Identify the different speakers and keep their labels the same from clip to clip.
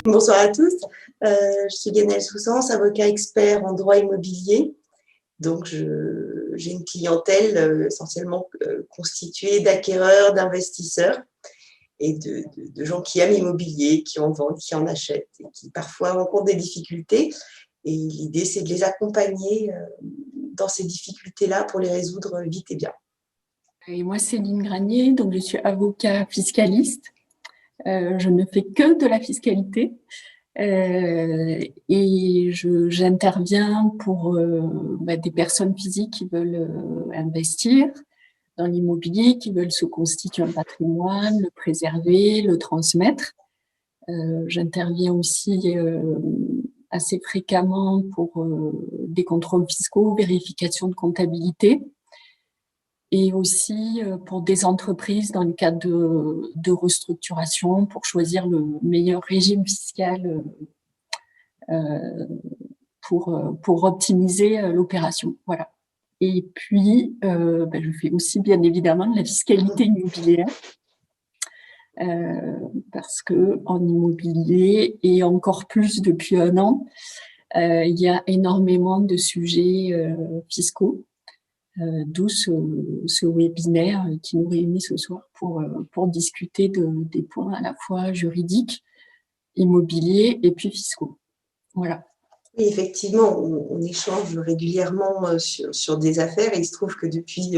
Speaker 1: Bonsoir à tous. Je suis Guénelle Soussens, avocat expert en droit immobilier. Donc, j'ai une clientèle essentiellement constituée d'acquéreurs, d'investisseurs et de gens qui aiment l'immobilier, qui en vendent, qui en achètent et qui parfois rencontrent des difficultés. Et l'idée, c'est de les accompagner dans ces difficultés-là pour les résoudre vite et bien.
Speaker 2: Et moi, c'est Céline Granier, donc je suis avocat fiscaliste. Je ne fais que de la fiscalité et j'interviens pour des personnes physiques qui veulent investir dans l'immobilier, qui veulent se constituer un patrimoine, le préserver, le transmettre. J'interviens aussi assez fréquemment pour des contrôles fiscaux, vérification de comptabilité, et aussi pour des entreprises dans le cadre de restructuration pour choisir le meilleur régime fiscal pour optimiser l'opération. Voilà. Et puis, je fais aussi bien évidemment de la fiscalité immobilière parce que en immobilier, et encore plus depuis 1 an, il y a énormément de sujets fiscaux. D'où ce webinaire qui nous réunit ce soir pour discuter des points à la fois juridiques, immobiliers et puis fiscaux. Voilà.
Speaker 1: Oui, effectivement, on échange régulièrement sur des affaires et il se trouve que depuis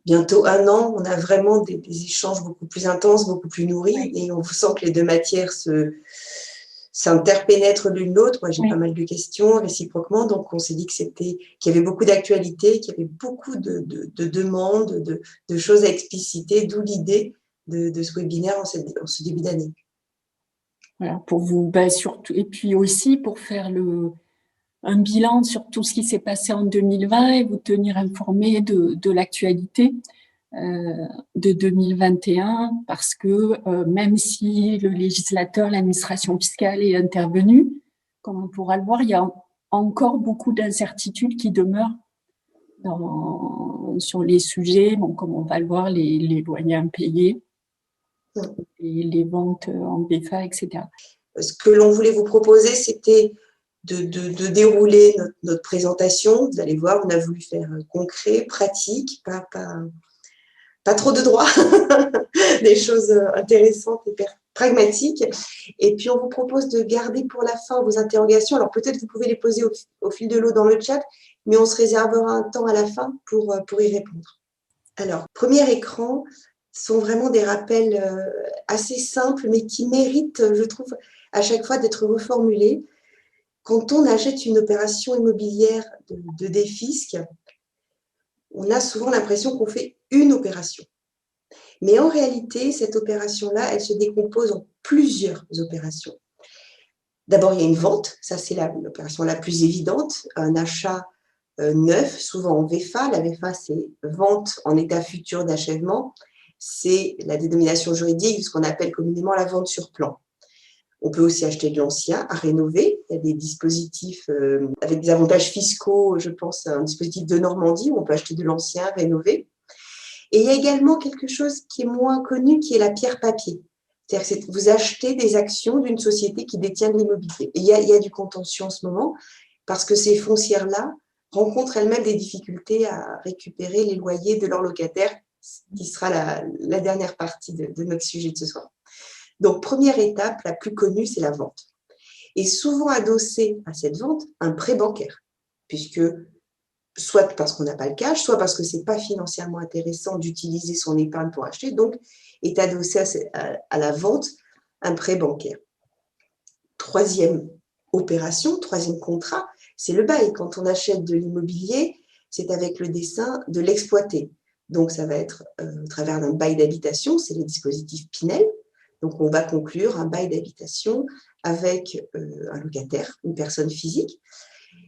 Speaker 1: bientôt 1 an, on a vraiment des échanges beaucoup plus intenses, beaucoup plus nourris, oui. Et on sent que les deux matières s'interpénètrent l'une l'autre. Moi, j'ai pas mal de questions réciproquement, donc on s'est dit qu'il y avait beaucoup d'actualités, qu'il y avait beaucoup de demandes, de choses à expliciter, d'où l'idée de ce webinaire en ce début d'année.
Speaker 2: Voilà, pour vous, surtout, et puis aussi pour faire un bilan sur tout ce qui s'est passé en 2020 et vous tenir informé de l'actualité de 2021, parce que même si le législateur, l'administration fiscale est intervenu, comme on pourra le voir, il y a encore beaucoup d'incertitudes qui demeurent sur les sujets, comme on va le voir, les loyers impayés, et les ventes en BFA, etc.
Speaker 1: Ce que l'on voulait vous proposer, c'était de dérouler notre présentation. Vous allez voir, on a voulu faire concret, pratique, pas trop de droit, des choses intéressantes et pragmatiques. Et puis, on vous propose de garder pour la fin vos interrogations. Alors, peut-être vous pouvez les poser au fil de l'eau dans le chat, mais on se réservera un temps à la fin pour y répondre. Alors, premier écran sont vraiment des rappels assez simples, mais qui méritent, je trouve, à chaque fois d'être reformulés. Quand on achète une opération immobilière de défisc, on a souvent l'impression qu'on fait une opération. Mais en réalité, cette opération-là, elle se décompose en plusieurs opérations. D'abord, il y a une vente, ça c'est l'opération la plus évidente, un achat neuf, souvent en VFA. La VFA, c'est vente en état futur d'achèvement. C'est la dénomination juridique de ce qu'on appelle communément la vente sur plan. On peut aussi acheter de l'ancien à rénover. Il y a des dispositifs avec des avantages fiscaux, je pense à un dispositif de Normandie où on peut acheter de l'ancien, rénover. Et il y a également quelque chose qui est moins connu, qui est la pierre papier. C'est-à-dire que vous achetez des actions d'une société qui détient de l'immobilier. Et il y a du contentieux en ce moment parce que ces foncières-là rencontrent elles-mêmes des difficultés à récupérer les loyers de leurs locataires, qui sera la dernière partie de notre sujet de ce soir. Donc, première étape, la plus connue, c'est la vente. Et souvent adossé à cette vente, un prêt bancaire, puisque soit parce qu'on n'a pas le cash, soit parce que ce n'est pas financièrement intéressant d'utiliser son épargne pour acheter, donc est adossé à la vente un prêt bancaire. Troisième opération, troisième contrat, c'est le bail. Quand on achète de l'immobilier, c'est avec le dessein de l'exploiter. Donc, ça va être au travers d'un bail d'habitation, c'est le dispositif Pinel. Donc, on va conclure un bail d'habitation avec un locataire, une personne physique.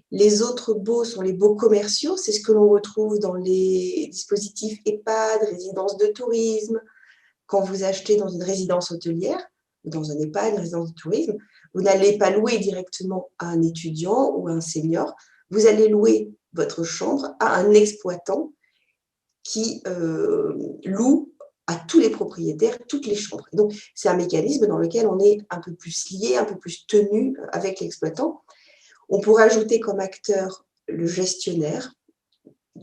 Speaker 1: Les autres baux sont les baux commerciaux, c'est ce que l'on retrouve dans les dispositifs EHPAD, résidence de tourisme. Quand vous achetez dans une résidence hôtelière, dans un EHPAD, une résidence de tourisme, vous n'allez pas louer directement à un étudiant ou à un senior, vous allez louer votre chambre à un exploitant qui loue à tous les propriétaires, toutes les chambres. Et donc, c'est un mécanisme dans lequel on est un peu plus lié, un peu plus tenu avec l'exploitant. On pourrait ajouter comme acteur le gestionnaire,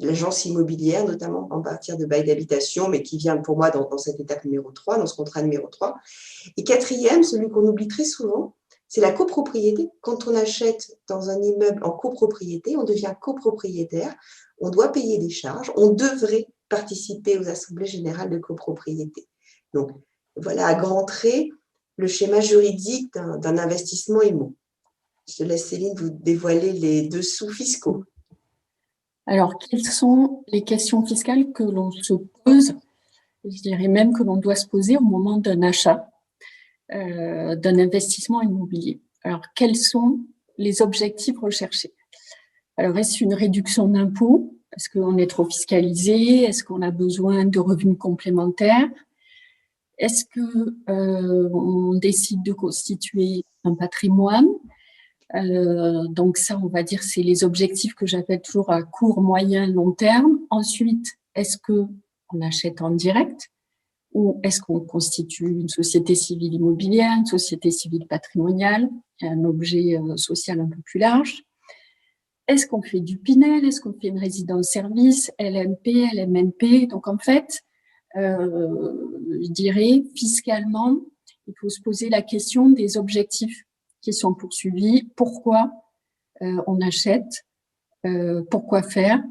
Speaker 1: l'agence immobilière, notamment en partir de bail d'habitation, mais qui vient pour moi dans cette étape numéro 3, dans ce contrat numéro 3. Et quatrième, celui qu'on oublie très souvent, c'est la copropriété. Quand on achète dans un immeuble en copropriété, on devient copropriétaire, on doit payer des charges, on devrait participer aux assemblées générales de copropriété. Donc, voilà à grands traits le schéma juridique d'un investissement immo. Je laisse Céline vous dévoiler les dessous fiscaux.
Speaker 2: Alors, quelles sont les questions fiscales que l'on se pose, je dirais même que l'on doit se poser au moment d'un achat, d'un investissement immobilier? Alors, quels sont les objectifs recherchés? Alors, est-ce une réduction d'impôts? Est-ce qu'on est trop fiscalisé? Est-ce qu'on a besoin de revenus complémentaires? Est-ce que on décide de constituer un patrimoine? Donc ça, on va dire, c'est les objectifs que j'appelle toujours à court, moyen, long terme. Ensuite, est-ce que on achète en direct ou est-ce qu'on constitue une société civile immobilière, une société civile patrimoniale, un objet social un peu plus large? Est-ce qu'on fait du Pinel? Est-ce qu'on fait une résidence-service, LMP, LMNP? Donc en fait, je dirais fiscalement, il faut se poser la question des objectifs qui sont poursuivis, pourquoi on achète, pourquoi faire,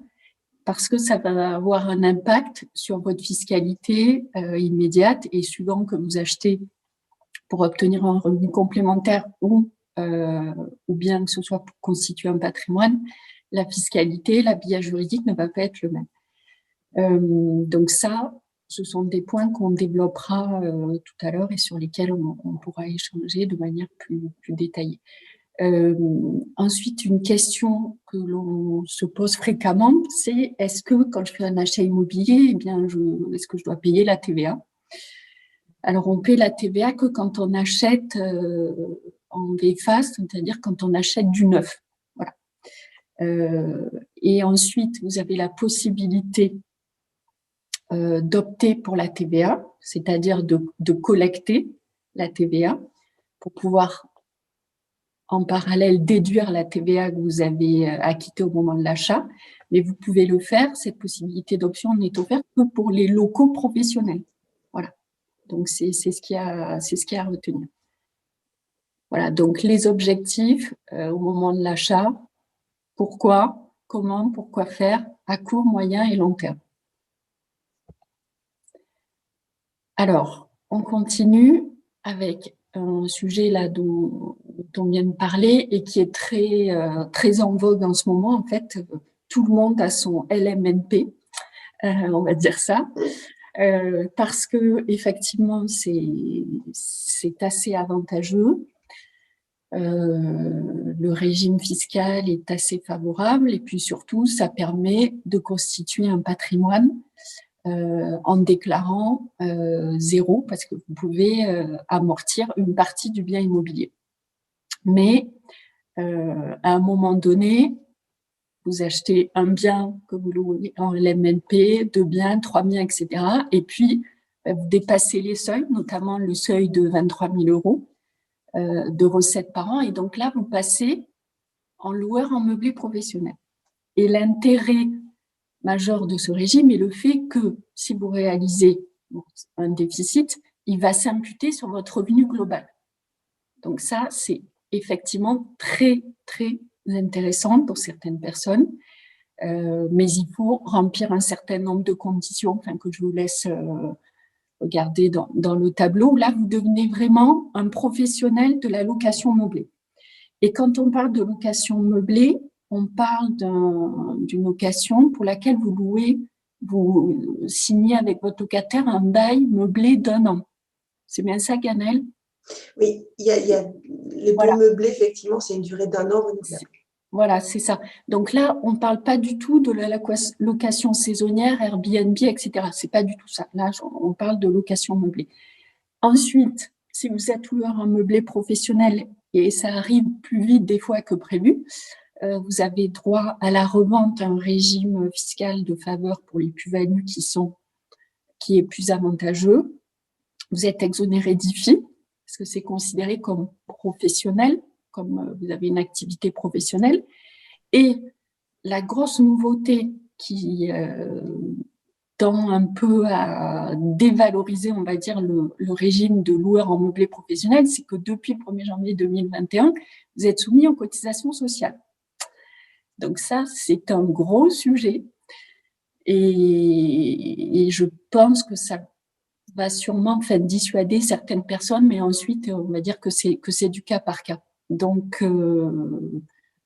Speaker 2: parce que ça va avoir un impact sur votre fiscalité immédiate et suivant que vous achetez pour obtenir un revenu complémentaire ou bien que ce soit pour constituer un patrimoine, la fiscalité, l'habillage juridique ne va pas être le même. Donc ça, ce sont des points qu'on développera tout à l'heure et sur lesquels on pourra échanger de manière plus détaillée. Ensuite, une question que l'on se pose fréquemment, c'est est-ce que quand je fais un achat immobilier, eh bien, est-ce que je dois payer la TVA? Alors, on paie la TVA que quand on achète en VFA, c'est-à-dire quand on achète du neuf. Voilà. Et ensuite, vous avez la possibilité d'opter pour la TVA, c'est-à-dire de collecter la TVA pour pouvoir en parallèle déduire la TVA que vous avez acquittée au moment de l'achat, mais vous pouvez le faire, cette possibilité d'option n'est offerte que pour les locaux professionnels. Voilà. Donc c'est ce qu'il y a à retenir. Voilà, donc les objectifs au moment de l'achat, pourquoi, comment, pourquoi faire, à court, moyen et long terme. Alors, on continue avec un sujet là dont on vient de parler et qui est très en vogue en ce moment. En fait, tout le monde a son LMNP, on va dire ça, parce que effectivement c'est assez avantageux. Le régime fiscal est assez favorable et puis surtout, ça permet de constituer un patrimoine en déclarant zéro parce que vous pouvez amortir une partie du bien immobilier. Mais à un moment donné, vous achetez un bien que vous louez en LMNP, 2 biens, 3 biens, etc. Et puis, vous dépassez les seuils, notamment le seuil de 23 000 euros de recettes par an. Et donc là, vous passez en loueur en meublé professionnel. Et l'intérêt majeur de ce régime est le fait que si vous réalisez un déficit, il va s'imputer sur votre revenu global. Donc ça, c'est effectivement très, très intéressant pour certaines personnes, mais il faut remplir un certain nombre de conditions, enfin, que je vous laisse regarder dans le tableau. Là, vous devenez vraiment un professionnel de la location meublée. Et quand on parle de location meublée, on parle d'une location pour laquelle vous signez avec votre locataire un bail meublé d'1 an. C'est bien ça, Ganel?
Speaker 1: Oui, il y a les baux meublés, effectivement, c'est une durée d'1 an renouvelable.
Speaker 2: Voilà, c'est ça. Donc là, on ne parle pas du tout de la location saisonnière, Airbnb, etc. C'est pas du tout ça. Là, on parle de location meublée. Ensuite, si vous êtes loueur en meublé professionnel, et ça arrive plus vite des fois que prévu, vous avez droit à la revente, un régime fiscal de faveur pour les plus-values qui qui est plus avantageux. Vous êtes exonéré d'IFI, parce que c'est considéré comme professionnel, comme vous avez une activité professionnelle. Et la grosse nouveauté qui tend un peu à dévaloriser, on va dire, le régime de loueur en meublé professionnel, c'est que depuis le 1er janvier 2021, vous êtes soumis aux cotisations sociales. Donc ça, c'est un gros sujet. Et je pense que ça va sûrement dissuader certaines personnes, mais ensuite, on va dire que c'est du cas par cas. Donc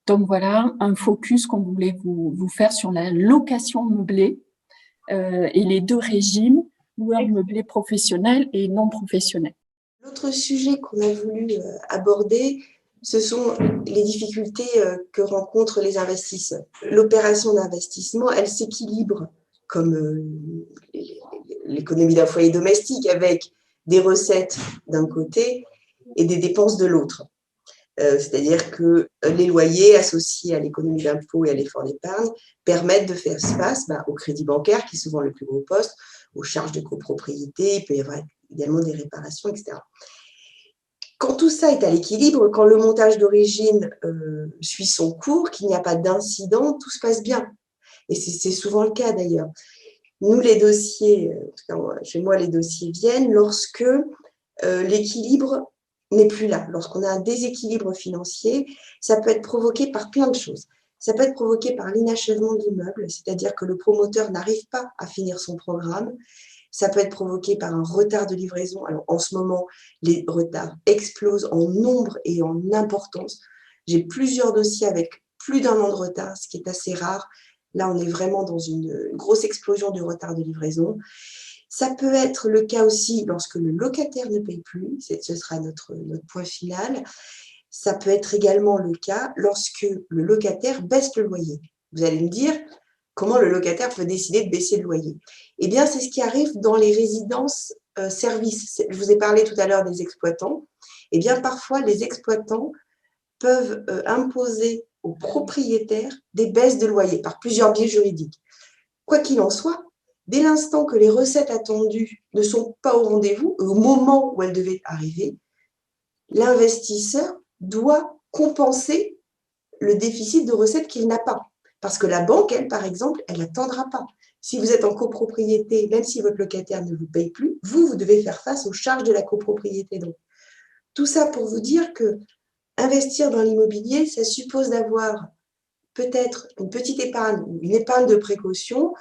Speaker 2: voilà, un focus qu'on voulait vous faire sur la location meublée et les deux régimes, loueur meublé professionnel et non professionnel.
Speaker 1: L'autre sujet qu'on a voulu aborder, ce sont les difficultés que rencontrent les investisseurs. L'opération d'investissement, elle s'équilibre comme l'économie d'un foyer domestique avec des recettes d'un côté et des dépenses de l'autre. C'est-à-dire que les loyers associés à l'économie d'impôt et à l'effort d'épargne permettent de faire face au crédit bancaire, qui est souvent le plus gros poste, aux charges de copropriété, il peut y avoir également des réparations, etc. Quand tout ça est à l'équilibre, quand le montage d'origine suit son cours, qu'il n'y a pas d'incident, tout se passe bien. Et c'est souvent le cas d'ailleurs. Nous, les dossiers, chez moi, les dossiers viennent lorsque l'équilibre n'est plus là. Lorsqu'on a un déséquilibre financier, ça peut être provoqué par plein de choses. Ça peut être provoqué par l'inachèvement de l'immeuble, c'est-à-dire que le promoteur n'arrive pas à finir son programme. Ça peut être provoqué par un retard de livraison. Alors, en ce moment, les retards explosent en nombre et en importance. J'ai plusieurs dossiers avec plus d'1 an de retard, ce qui est assez rare. Là, on est vraiment dans une grosse explosion du retard de livraison. Ça peut être le cas aussi lorsque le locataire ne paye plus, ce sera notre point final. Ça peut être également le cas lorsque le locataire baisse le loyer. Vous allez me dire, comment le locataire peut décider de baisser le loyer? Eh bien, c'est ce qui arrive dans les résidences services. Je vous ai parlé tout à l'heure des exploitants. Eh bien, parfois, les exploitants peuvent imposer aux propriétaires des baisses de loyer par plusieurs biais juridiques. Quoi qu'il en soit, dès l'instant que les recettes attendues ne sont pas au rendez-vous, au moment où elles devaient arriver, l'investisseur doit compenser le déficit de recettes qu'il n'a pas. Parce que la banque, elle, par exemple, elle n'attendra pas. Si vous êtes en copropriété, même si votre locataire ne vous paye plus, vous devez faire face aux charges de la copropriété. Donc, tout ça pour vous dire que investir dans l'immobilier, ça suppose d'avoir peut-être une petite épargne, une épargne de précaution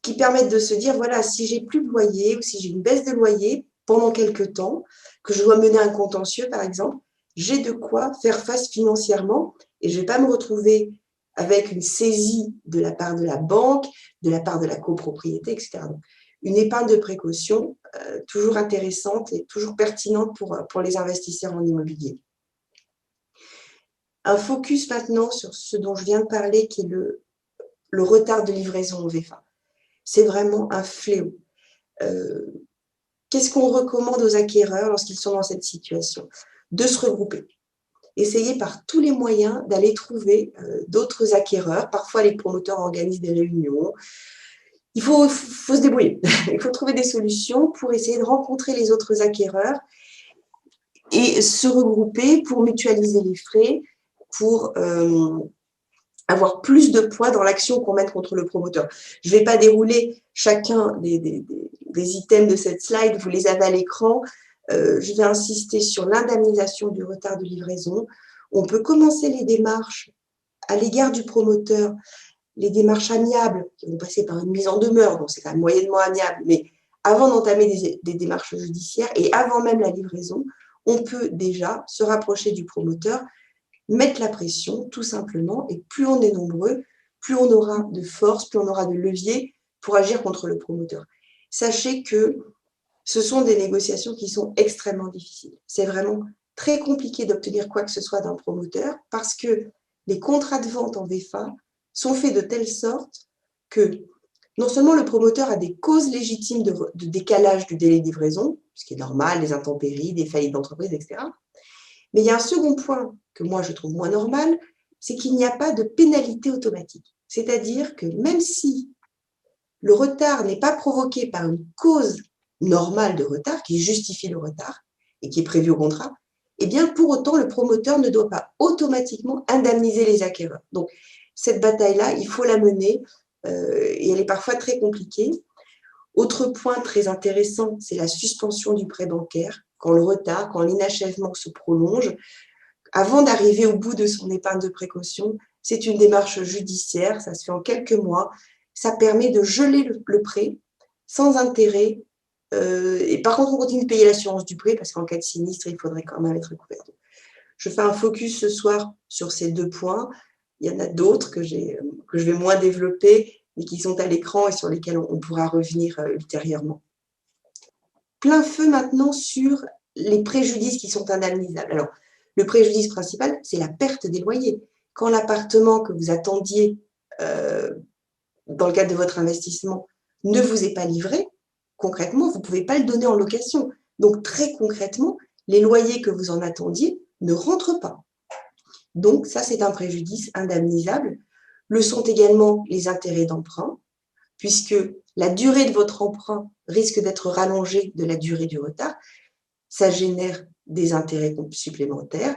Speaker 1: qui permettent de se dire, voilà, si j'ai plus de loyer ou si j'ai une baisse de loyer pendant quelques temps, que je dois mener un contentieux, par exemple, j'ai de quoi faire face financièrement et je ne vais pas me retrouver avec une saisie de la part de la banque, de la part de la copropriété, etc. Donc, une épargne de précaution toujours intéressante et toujours pertinente pour les investisseurs en immobilier. Un focus maintenant sur ce dont je viens de parler, qui est le retard de livraison au VFA. C'est vraiment un fléau. Qu'est-ce qu'on recommande aux acquéreurs lorsqu'ils sont dans cette situation? De se regrouper. Essayez par tous les moyens d'aller trouver d'autres acquéreurs. Parfois, les promoteurs organisent des réunions. Il faut se débrouiller. Il faut trouver des solutions pour essayer de rencontrer les autres acquéreurs et se regrouper pour mutualiser les frais, pour avoir plus de poids dans l'action qu'on mène contre le promoteur. Je ne vais pas dérouler chacun des items de cette slide, vous les avez à l'écran. Je vais insister sur l'indemnisation du retard de livraison. On peut commencer les démarches à l'égard du promoteur, les démarches amiables qui vont passer par une mise en demeure, donc c'est quand même moyennement amiable, mais avant d'entamer des démarches judiciaires et avant même la livraison, on peut déjà se rapprocher du promoteur, mettre la pression tout simplement, et plus on est nombreux, plus on aura de force, plus on aura de levier pour agir contre le promoteur. Sachez que ce sont des négociations qui sont extrêmement difficiles. C'est vraiment très compliqué d'obtenir quoi que ce soit d'un promoteur parce que les contrats de vente en VFA sont faits de telle sorte que non seulement le promoteur a des causes légitimes de décalage du délai de livraison, ce qui est normal, des intempéries, des faillites d'entreprise, etc. Mais il y a un second point que moi je trouve moins normal, c'est qu'il n'y a pas de pénalité automatique. C'est-à-dire que même si le retard n'est pas provoqué par une cause normale de retard qui justifie le retard et qui est prévu au contrat, eh bien, pour autant, le promoteur ne doit pas automatiquement indemniser les acquéreurs. Donc, cette bataille-là, il faut la mener et elle est parfois très compliquée. Autre point très intéressant, c'est la suspension du prêt bancaire. Quand le retard, quand l'inachèvement se prolonge, avant d'arriver au bout de son épargne de précaution, c'est une démarche judiciaire, ça se fait en quelques mois. Ça permet de geler le prêt sans intérêt. Et par contre, on continue de payer l'assurance du prêt parce qu'en cas de sinistre, il faudrait quand même être couvert. Je fais un focus ce soir sur ces 2 points. Il y en a d'autres que je vais moins développer, mais qui sont à l'écran et sur lesquels on pourra revenir ultérieurement. Plein feu maintenant sur les préjudices qui sont indemnisables. Alors, le préjudice principal, c'est la perte des loyers. Quand l'appartement que vous attendiez dans le cadre de votre investissement ne vous est pas livré, concrètement, vous ne pouvez pas le donner en location. Donc, très concrètement, les loyers que vous en attendiez ne rentrent pas. Donc, ça, c'est un préjudice indemnisable. Le sont également les intérêts d'emprunt, puisque la durée de votre emprunt risque d'être rallongée de la durée du retard. Ça génère des intérêts supplémentaires.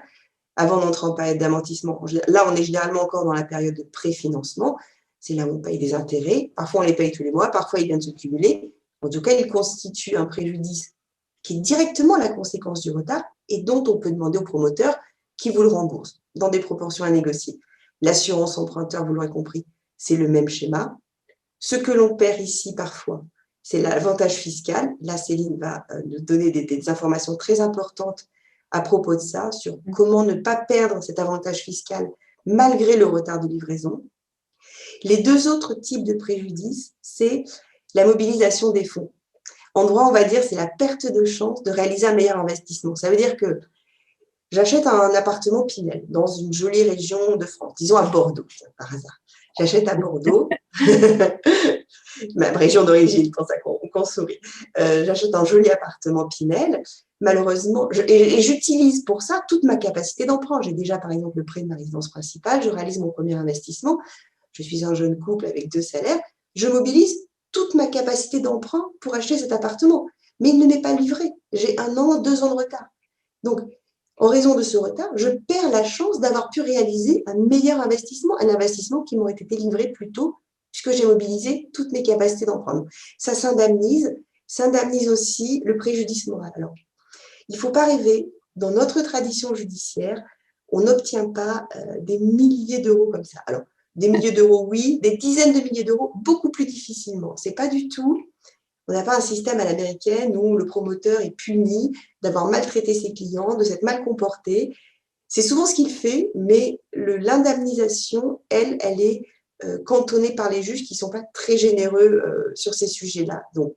Speaker 1: Avant d'entrer en période d'amortissement, là, on est généralement encore dans la période de préfinancement. C'est là où on paye des intérêts. Parfois, on les paye tous les mois. Parfois, ils viennent se cumuler. En tout cas, ils constituent un préjudice qui est directement la conséquence du retard et dont on peut demander au promoteur qui vous le rembourse dans des proportions à négocier. L'assurance emprunteur, vous l'aurez compris, c'est le même schéma. Ce que l'on perd ici parfois, c'est l'avantage fiscal. Là, Céline va nous donner des informations très importantes à propos de ça, sur comment ne pas perdre cet avantage fiscal malgré le retard de livraison. Les 2 autres types de préjudices, c'est la mobilisation des fonds. En droit, on va dire c'est la perte de chance de réaliser un meilleur investissement. Ça veut dire que j'achète un appartement Pinel dans une jolie région de France, disons à Bordeaux, par hasard. J'achète à Bordeaux, ma région d'origine, pour ça qu'on sourit. J'achète un joli appartement Pinel. Malheureusement, et j'utilise pour ça toute ma capacité d'emprunt. J'ai déjà, par exemple, le prêt de ma résidence principale, je réalise mon premier investissement. Je suis un jeune couple avec 2 salaires. Je mobilise toute ma capacité d'emprunt pour acheter cet appartement. Mais il ne m'est pas livré. J'ai 1 an, 2 ans de retard. Donc, en raison de ce retard, je perds la chance d'avoir pu réaliser un meilleur investissement, un investissement qui m'aurait été livré plus tôt, puisque j'ai mobilisé toutes mes capacités d'emprunt. Ça s'indemnise aussi le préjudice moral. Alors, il ne faut pas rêver, dans notre tradition judiciaire, on n'obtient pas des milliers d'euros comme ça. Alors, des milliers d'euros, oui, des dizaines de milliers d'euros, beaucoup plus difficilement. C'est pas du tout. On n'a pas un système à l'américaine où le promoteur est puni d'avoir maltraité ses clients, de s'être mal comporté. C'est souvent ce qu'il fait, mais l'indemnisation, elle est cantonnée par les juges qui ne sont pas très généreux sur ces sujets-là. Donc,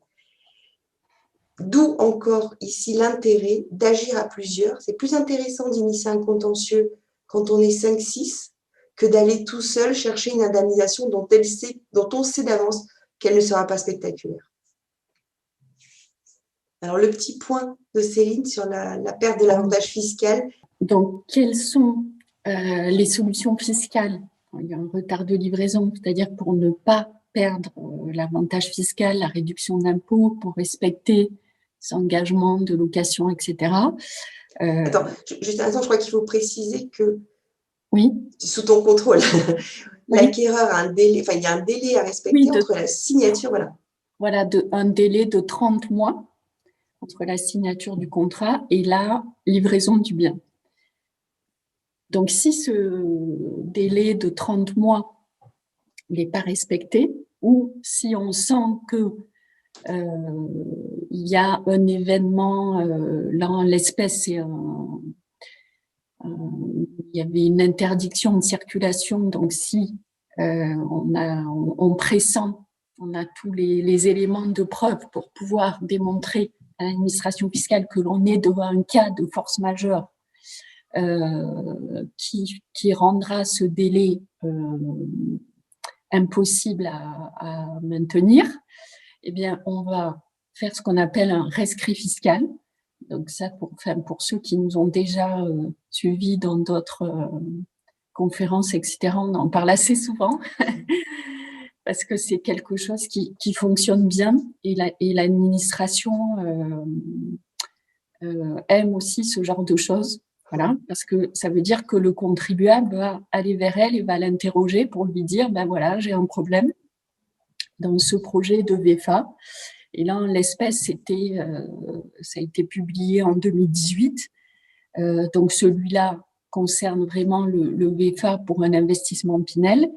Speaker 1: d'où encore ici l'intérêt d'agir à plusieurs. C'est plus intéressant d'initier un contentieux quand on est 5-6 que d'aller tout seul chercher une indemnisation dont on sait d'avance qu'elle ne sera pas spectaculaire. Alors, le petit point de Céline sur la perte de l'avantage fiscal.
Speaker 2: Donc, quelles sont les solutions fiscales quand il y a un retard de livraison, c'est-à-dire pour ne pas perdre l'avantage fiscal, la réduction d'impôts, pour respecter ses engagements de location, etc.
Speaker 1: Attends, juste un instant, je crois qu'il faut préciser que
Speaker 2: oui.
Speaker 1: Sous ton contrôle, l'acquéreur a un délai, enfin, il y a un délai à respecter entre la signature,
Speaker 2: Voilà, un délai de 30 mois entre la signature du contrat et la livraison du bien. Donc, si ce délai de 30 mois n'est pas respecté, ou si on sent que il y a un événement, là en l'espèce, il y avait une interdiction de circulation, donc si on pressent, on a tous les éléments de preuve pour pouvoir démontrer à l'administration fiscale que l'on est devant un cas de force majeure qui rendra ce délai impossible à maintenir, eh bien, on va faire ce qu'on appelle un rescrit fiscal. Donc ça, pour ceux qui nous ont déjà suivis dans d'autres conférences, etc., on en parle assez souvent. parce que c'est quelque chose qui fonctionne bien et l'administration aime aussi ce genre de choses. Voilà, parce que ça veut dire que le contribuable va aller vers elle et va l'interroger pour lui dire, ben voilà, j'ai un problème dans ce projet de VFA. Et là, en l'espèce, ça a été publié en 2018. Donc celui-là concerne vraiment le VFA pour un investissement Pinel.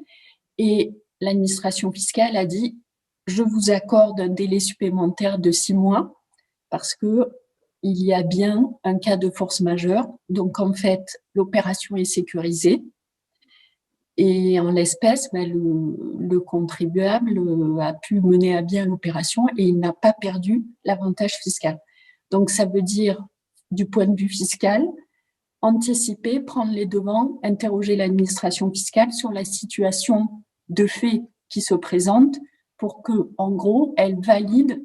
Speaker 2: Et l'administration fiscale a dit, je vous accorde un délai supplémentaire de 6 mois parce que il y a bien un cas de force majeure. Donc, en fait, l'opération est sécurisée. Et en l'espèce, le contribuable a pu mener à bien l'opération et il n'a pas perdu l'avantage fiscal. Donc, ça veut dire, du point de vue fiscal, anticiper, prendre les devants, interroger l'administration fiscale sur la situation de fait qui se présente pour que, en gros, elle valide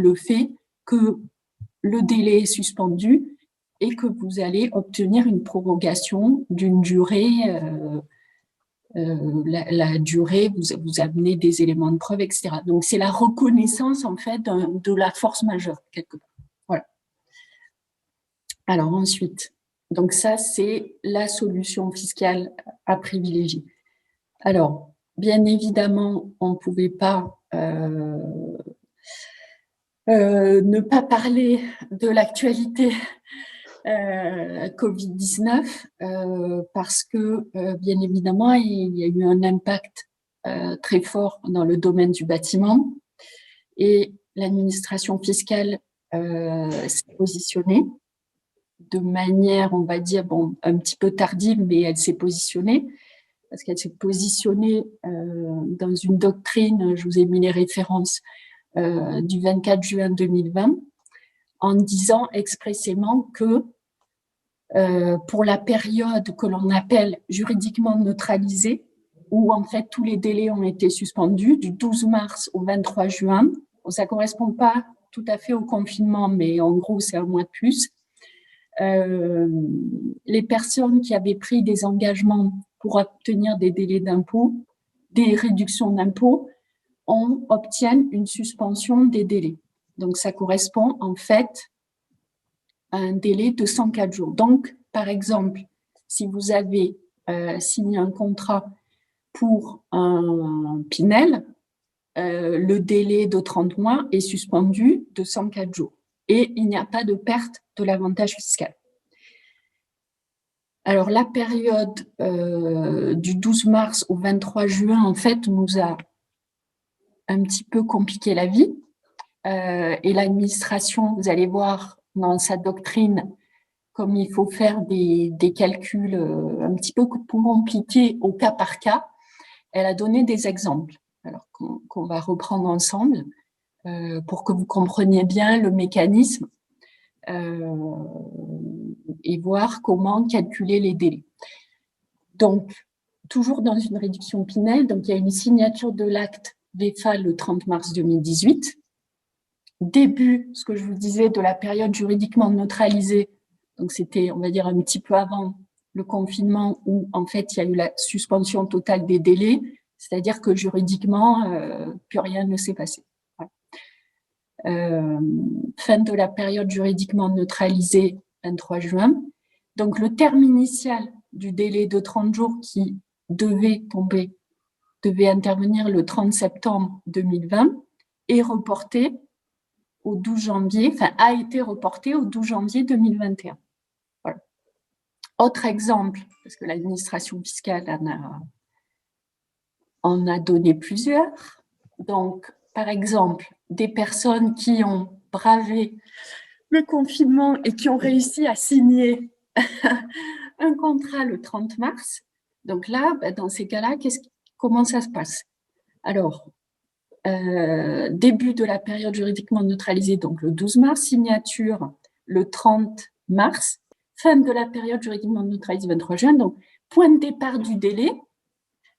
Speaker 2: le fait que le délai est suspendu et que vous allez obtenir une prorogation d'une durée, la durée, vous amenez des éléments de preuve, etc. Donc, c'est la reconnaissance, en fait, de la force majeure, quelque part. Voilà. Alors, ensuite, donc ça, c'est la solution fiscale à privilégier. Alors, bien évidemment, on ne pouvait pas ne pas parler de l'actualité Covid-19 parce que, bien évidemment, il y a eu un impact très fort dans le domaine du bâtiment et l'administration fiscale s'est positionnée de manière, on va dire, bon, un petit peu tardive, mais elle s'est positionnée parce qu'elle s'est positionnée dans une doctrine, je vous ai mis les références, du 24 juin 2020, en disant expressément que pour la période que l'on appelle juridiquement neutralisée, où en fait tous les délais ont été suspendus, du 12 mars au 23 juin, bon, ça ne correspond pas tout à fait au confinement, mais en gros c'est un mois de plus, les personnes qui avaient pris des engagements pour obtenir des délais d'impôt, des réductions d'impôt, obtiennent une suspension des délais. Donc, ça correspond en fait à un délai de 104 jours. Donc, par exemple, si vous avez signé un contrat pour un Pinel, le délai de 30 mois est suspendu de 104 jours et il n'y a pas de perte de l'avantage fiscal. Alors, la période du 12 mars au 23 juin, en fait, nous a un petit peu compliqué la vie. Et l'administration, vous allez voir dans sa doctrine, comme il faut faire des calculs un petit peu compliqués au cas par cas, elle a donné des exemples alors qu'on va reprendre ensemble pour que vous compreniez bien le mécanisme et voir comment calculer les délais. Donc, toujours dans une réduction Pinel, donc il y a une signature de l'acte VFA le 30 mars 2018. Début, ce que je vous disais, de la période juridiquement neutralisée, donc c'était, on va dire, un petit peu avant le confinement où, en fait, il y a eu la suspension totale des délais, c'est-à-dire que juridiquement, plus rien ne s'est passé. Voilà. Fin de la période juridiquement neutralisée, 23 juin. Donc, le terme initial du délai de 30 jours qui devait intervenir le 30 septembre 2020 est reporté au 12 janvier, enfin, a été reporté au 12 janvier 2021. Voilà. Autre exemple, parce que l'administration fiscale en a donné plusieurs. Donc, par exemple, des personnes qui ont bravé le confinement et qui ont réussi à signer un contrat le 30 mars. Donc là, dans ces cas-là, comment ça se passe? Alors, début de la période juridiquement neutralisée, donc le 12 mars, signature le 30 mars, fin de la période juridiquement neutralisée, 23 juin, donc point de départ du délai,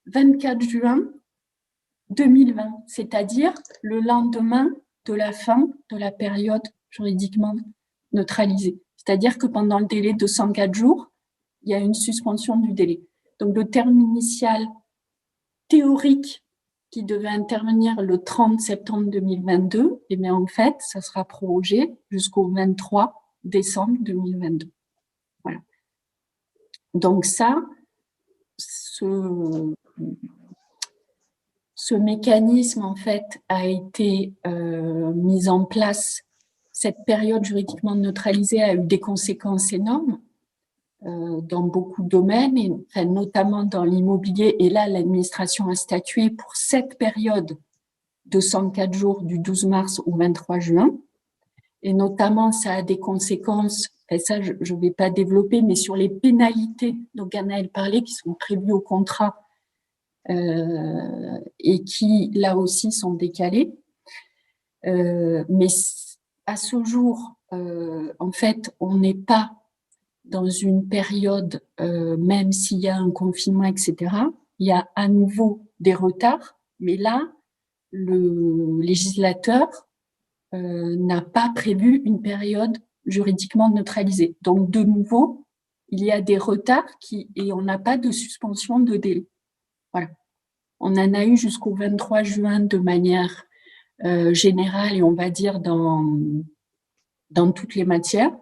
Speaker 2: 24 juin 2020, c'est-à-dire le lendemain de la fin de la période juridiquement neutralisée. C'est-à-dire que pendant le délai de 104 jours, il y a une suspension du délai. Donc le terme initial théorique qui devait intervenir le 30 septembre 2022, et bien en fait, ça sera prorogé jusqu'au 23 décembre 2022. Voilà. Donc ça, ce mécanisme en fait a été mis en place. Cette période juridiquement neutralisée a eu des conséquences énormes dans beaucoup de domaines, et, enfin, notamment dans l'immobilier. Et là, l'administration a statué pour cette période de 104 jours du 12 mars au 23 juin. Et notamment, ça a des conséquences, et ça, je ne vais pas développer, mais sur les pénalités dont Anaëlle parlait, qui sont prévues au contrat et qui, là aussi, sont décalées. Mais à ce jour, en fait, on n'est pas dans une période, même s'il y a un confinement, etc., il y a à nouveau des retards, mais là, le législateur n'a pas prévu une période juridiquement neutralisée. Donc, de nouveau, il y a des retards et on n'a pas de suspension de délai. Voilà. On en a eu jusqu'au 23 juin de manière générale et on va dire dans toutes les matières,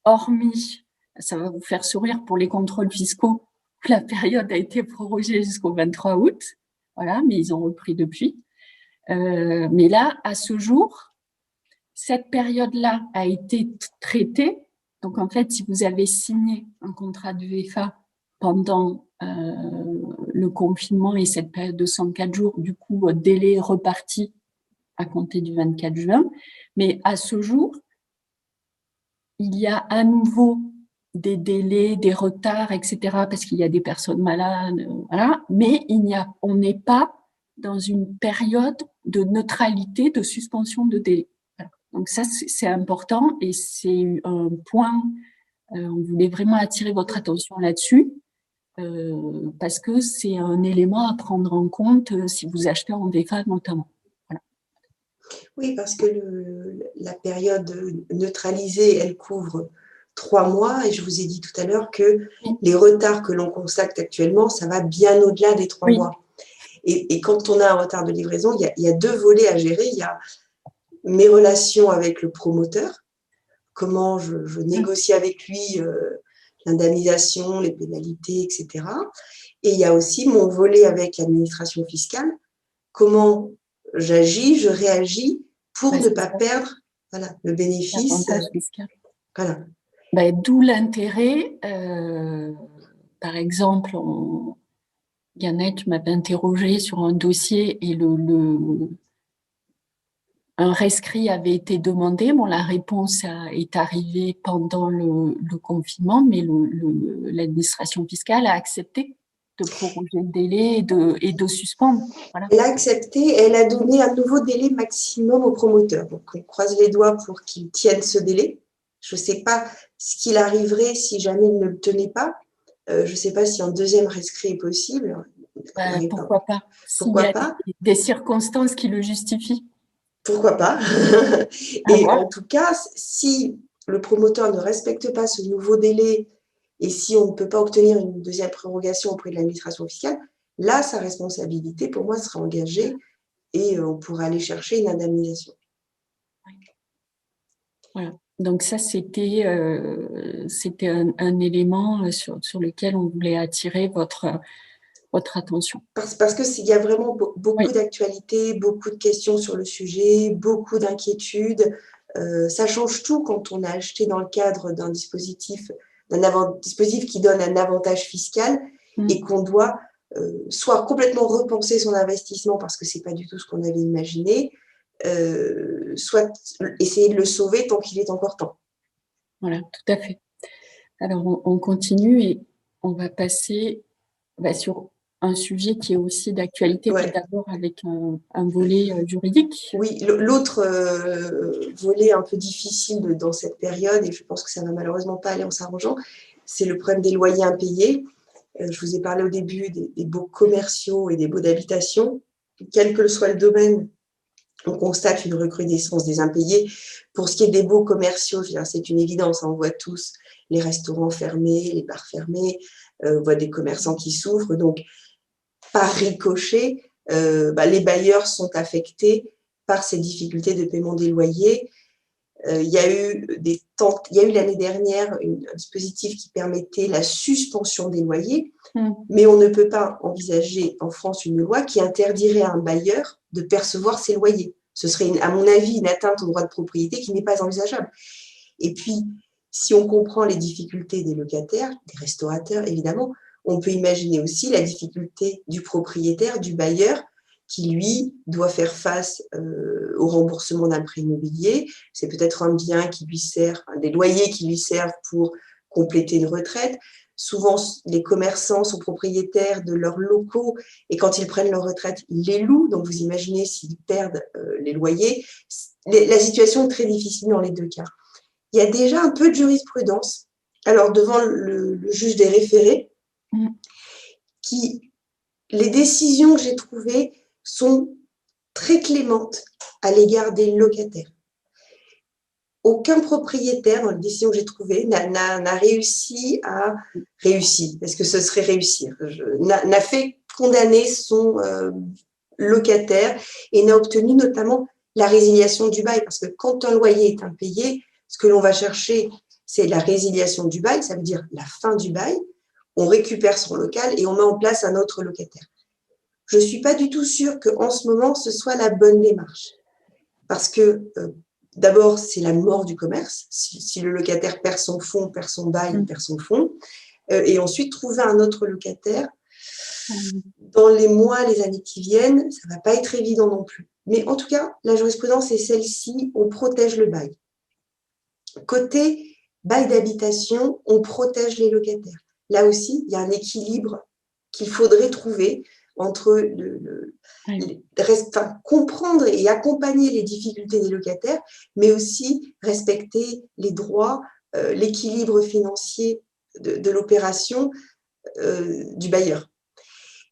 Speaker 2: hormis, ça va vous faire sourire pour les contrôles fiscaux, la période a été prorogée jusqu'au 23 août, voilà, mais ils ont repris depuis. Mais là, à ce jour, cette période-là a été traitée. Donc, en fait, si vous avez signé un contrat de VFA pendant le confinement et cette période de 104 jours, du coup, délai reparti à compter du 24 juin. Mais à ce jour, il y a à nouveau des délais, des retards, etc., parce qu'il y a des personnes malades, voilà. Mais on n'est pas dans une période de neutralité, de suspension de délai. Voilà. Donc ça, c'est important et c'est un point, on voulait vraiment attirer votre attention là-dessus, parce que c'est un élément à prendre en compte si vous achetez en VFA notamment. Voilà.
Speaker 1: Oui, parce que la période neutralisée, elle couvre 3 mois et je vous ai dit tout à l'heure que les retards que l'on constate actuellement, ça va bien au-delà des 3 mois. Et quand on a un retard de livraison, il y a 2 volets à gérer. Il y a mes relations avec le promoteur, comment je négocie avec lui l'indemnisation, les pénalités, etc. Et il y a aussi mon volet avec l'administration fiscale, comment j'agis, je réagis pour ne pas perdre le bénéfice.
Speaker 2: Voilà. D'où l'intérêt, par exemple, Yannette m'avait interrogé sur un dossier et un rescrit avait été demandé. Bon, la réponse est arrivée pendant le confinement, mais l'administration fiscale a accepté de proroger le délai et de suspendre. Voilà.
Speaker 1: Elle a accepté, elle a donné un nouveau délai maximum au promoteur. Donc, on croise les doigts pour qu'il tienne ce délai. Je ne sais pas ce qu'il arriverait si jamais il ne le tenait pas. Je ne sais pas si un deuxième rescrit est possible.
Speaker 2: Pourquoi pas?
Speaker 1: Pourquoi pas?
Speaker 2: Des circonstances qui le justifient.
Speaker 1: Pourquoi pas? Et en tout cas, si le promoteur ne respecte pas ce nouveau délai et si on ne peut pas obtenir une deuxième prorogation auprès de l'administration fiscale, là, sa responsabilité, pour moi, sera engagée et on pourra aller chercher une indemnisation.
Speaker 2: Voilà. Donc ça, c'était un élément sur lequel on voulait attirer votre attention.
Speaker 1: Parce qu'il y a vraiment beaucoup d'actualités, beaucoup de questions sur le sujet, beaucoup d'inquiétudes. Ça change tout quand on a acheté dans le cadre d'un dispositif qui donne un avantage fiscal et qu'on doit soit complètement repenser son investissement parce que ce n'est pas du tout ce qu'on avait imaginé, soit essayer de le sauver tant qu'il est encore temps.
Speaker 2: Voilà, tout à fait. Alors, on continue et on va passer sur un sujet qui est aussi d'actualité, mais d'abord avec un volet juridique.
Speaker 1: Oui, l'autre volet un peu difficile dans cette période, et je pense que ça ne va malheureusement pas aller en s'arrangeant, c'est le problème des loyers impayés. Je vous ai parlé au début des baux commerciaux et des baux d'habitation. Quel que soit le domaine, on constate une recrudescence des impayés. Pour ce qui est des baux commerciaux, c'est une évidence, on voit tous les restaurants fermés, les bars fermés, on voit des commerçants qui souffrent. Donc, par ricochet, les bailleurs sont affectés par ces difficultés de paiement des loyers. Il y a eu l'année dernière un dispositif qui permettait la suspension des loyers, mais on ne peut pas envisager en France une loi qui interdirait à un bailleur de percevoir ses loyers. Ce serait, à mon avis, une atteinte au droit de propriété qui n'est pas envisageable. Et puis, si on comprend les difficultés des locataires, des restaurateurs évidemment, on peut imaginer aussi la difficulté du propriétaire, du bailleur, qui lui doit faire face au remboursement d'un prêt immobilier. C'est peut-être un bien qui lui sert, des loyers qui lui servent pour compléter une retraite. Souvent, les commerçants sont propriétaires de leurs locaux et quand ils prennent leur retraite, ils les louent. Donc, vous imaginez s'ils perdent les loyers. La situation est très difficile dans les deux cas. Il y a déjà un peu de jurisprudence. Alors, devant le juge des référés, les décisions que j'ai trouvées sont très clémentes à l'égard des locataires. Aucun propriétaire, dans les décisions que j'ai trouvées, n'a réussi, parce que ce serait réussir, n'a fait condamner son locataire et n'a obtenu notamment la résiliation du bail. Parce que quand un loyer est impayé, ce que l'on va chercher, c'est la résiliation du bail, ça veut dire la fin du bail. On récupère son local et on met en place un autre locataire. Je ne suis pas du tout sûre qu'en ce moment, ce soit la bonne démarche. Parce que, d'abord, c'est la mort du commerce. Si le locataire perd son fonds, perd son bail, il perd son fonds. Et ensuite, trouver un autre locataire, dans les mois, les années qui viennent, ça ne va pas être évident non plus. Mais en tout cas, la jurisprudence est celle-ci, on protège le bail. Côté bail d'habitation, on protège les locataires. Là aussi, il y a un équilibre qu'il faudrait trouver entre comprendre et accompagner les difficultés des locataires, mais aussi respecter les droits, l'équilibre financier de l'opération du bailleur.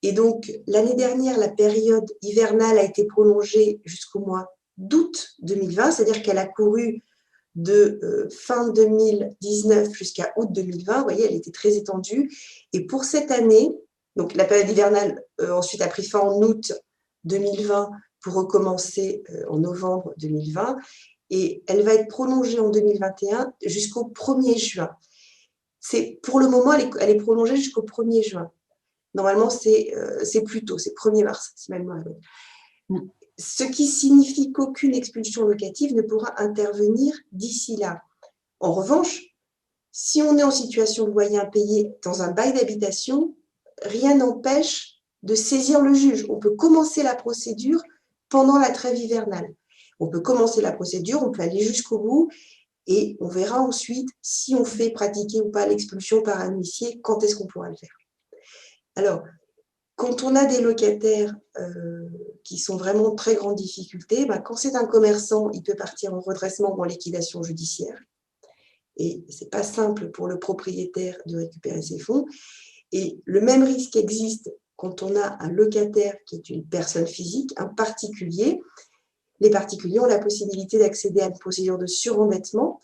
Speaker 1: Et donc, l'année dernière, la période hivernale a été prolongée jusqu'au mois d'août 2020, c'est-à-dire qu'elle a couru de fin 2019 jusqu'à août 2020. Vous voyez, elle était très étendue. Et pour cette année, donc la période hivernale ensuite a pris fin en août 2020 pour recommencer en novembre 2020. Et elle va être prolongée en 2021 jusqu'au 1er juin. Pour le moment, elle est prolongée jusqu'au 1er juin. Normalement, c'est plus tôt, c'est 1er mars, c'est même moins. Ce qui signifie qu'aucune expulsion locative ne pourra intervenir d'ici là. En revanche, si on est en situation de loyer impayé dans un bail d'habitation, rien n'empêche de saisir le juge. On peut commencer la procédure pendant la trêve hivernale. On peut commencer la procédure, on peut aller jusqu'au bout et on verra ensuite si on fait pratiquer ou pas l'expulsion par un huissier, quand est-ce qu'on pourra le faire. Alors, quand on a des locataires qui sont vraiment en très grande difficulté, quand c'est un commerçant, il peut partir en redressement ou en liquidation judiciaire. Et ce n'est pas simple pour le propriétaire de récupérer ses fonds. Et le même risque existe quand on a un locataire qui est une personne physique, un particulier. Les particuliers ont la possibilité d'accéder à une procédure de surendettement.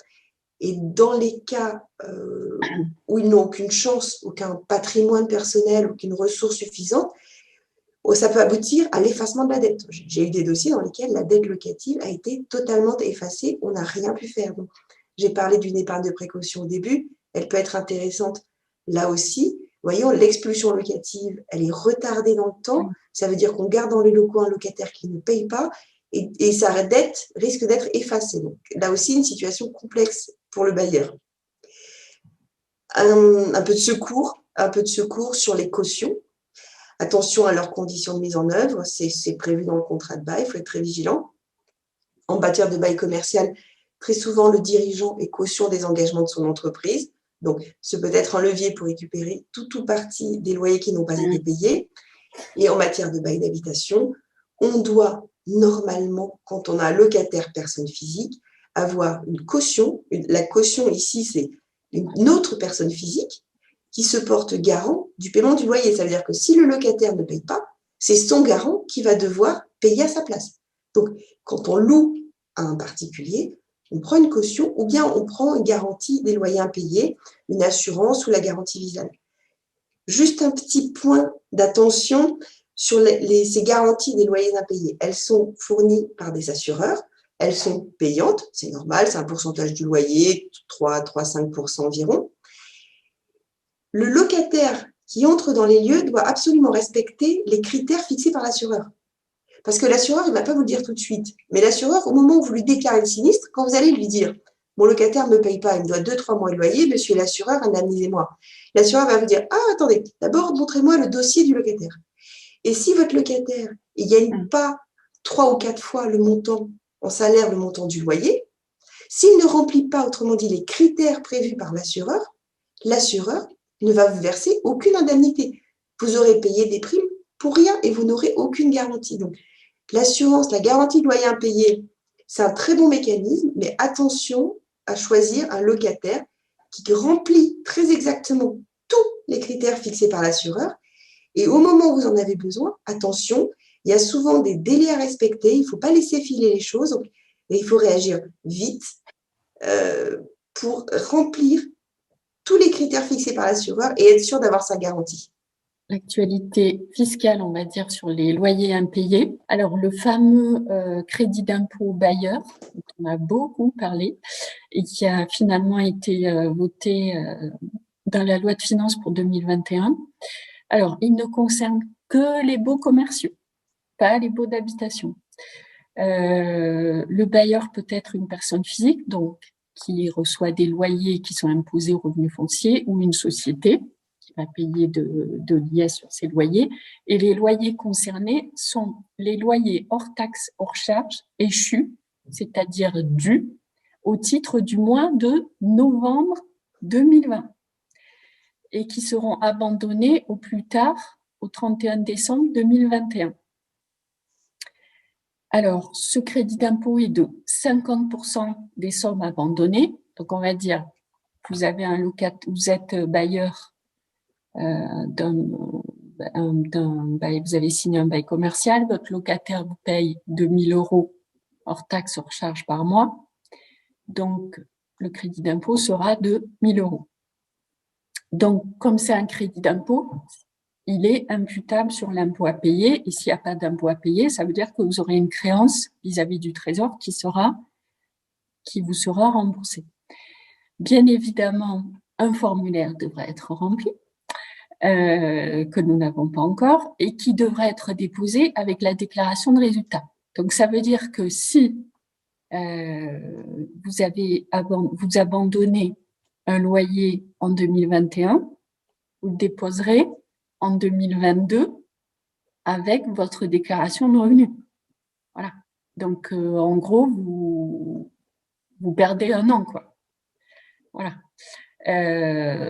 Speaker 1: Et dans les cas où ils n'ont aucune chance, aucun patrimoine personnel, aucune ressource suffisante, ça peut aboutir à l'effacement de la dette. J'ai eu des dossiers dans lesquels la dette locative a été totalement effacée, on n'a rien pu faire. Donc, j'ai parlé d'une épargne de précaution au début, elle peut être intéressante là aussi. Voyons, l'expulsion locative, elle est retardée dans le temps, ça veut dire qu'on garde dans les locaux un locataire qui ne paye pas et sa dette risque d'être effacée. Donc, là aussi, une situation complexe pour le bailleur. Un peu de secours sur les cautions. Attention à leurs conditions de mise en œuvre, c'est prévu dans le contrat de bail, il faut être très vigilant. En matière de bail commercial, très souvent, le dirigeant est caution des engagements de son entreprise. Donc, ce peut être un levier pour récupérer tout ou partie des loyers qui n'ont pas été payés. Et en matière de bail d'habitation, on doit normalement, quand on a un locataire personne physique, avoir une caution. La caution ici, c'est une autre personne physique qui se porte garant du paiement du loyer. Ça veut dire que si le locataire ne paye pas, c'est son garant qui va devoir payer à sa place. Donc, quand on loue à un particulier, on prend une caution ou bien on prend une garantie des loyers impayés, une assurance ou la garantie visale. Juste un petit point d'attention, sur ces garanties des loyers impayés. Elles sont fournies par des assureurs, elles sont payantes, c'est normal, c'est un pourcentage du loyer, 3-5% environ. Le locataire qui entre dans les lieux doit absolument respecter les critères fixés par l'assureur. Parce que l'assureur, il ne va pas vous le dire tout de suite. Mais l'assureur, au moment où vous lui déclarez le sinistre, quand vous allez lui dire « Mon locataire ne me paye pas, il me doit 2-3 mois de loyer, monsieur l'assureur, indemnisez-moi ». L'assureur va vous dire « Ah, attendez, d'abord, montrez-moi le dossier du locataire ». Et si votre locataire ne gagne pas 3 ou 4 fois le montant en salaire, le montant du loyer, s'il ne remplit pas, autrement dit, les critères prévus par l'assureur ne va vous verser aucune indemnité. Vous aurez payé des primes pour rien et vous n'aurez aucune garantie. Donc, l'assurance, la garantie de loyer impayé, c'est un très bon mécanisme, mais attention à choisir un locataire qui remplit très exactement tous les critères fixés par l'assureur. Et au moment où vous en avez besoin, attention, il y a souvent des délais à respecter, il ne faut pas laisser filer les choses, donc, et il faut réagir vite pour remplir tous les critères fixés par l'assureur et être sûr d'avoir sa garantie.
Speaker 2: L'actualité fiscale, on va dire, sur les loyers impayés. Alors, le fameux crédit d'impôt bailleur, dont on a beaucoup parlé, et qui a finalement été voté dans la loi de finances pour 2021. Alors, il ne concerne que les baux commerciaux, pas les baux d'habitation. Le bailleur peut être une personne physique, donc qui reçoit des loyers qui sont imposés aux revenus fonciers, ou une société qui va payer de l'IS sur ses loyers. Et les loyers concernés sont les loyers hors taxes, hors charges, échus, c'est-à-dire dus, au titre du mois de novembre 2020, et qui seront abandonnés au plus tard au 31 décembre 2021. Alors, ce crédit d'impôt est de 50% des sommes abandonnées. Donc, on va dire, vous avez vous êtes bailleur vous avez signé un bail commercial, votre locataire vous paye 2 000 € hors taxe, hors charge par mois. Donc, le crédit d'impôt sera de 1 000 €. Donc, comme c'est un crédit d'impôt, il est imputable sur l'impôt à payer. Et s'il n'y a pas d'impôt à payer, ça veut dire que vous aurez une créance vis-à-vis du Trésor qui vous sera remboursée. Bien évidemment, un formulaire devrait être rempli, que nous n'avons pas encore, et qui devrait être déposé avec la déclaration de résultat. Donc, ça veut dire que si vous abandonnez un loyer en 2021, vous le déposerez en 2022 avec votre déclaration de revenus. Voilà. Donc, en gros, vous perdez un an, quoi. Voilà.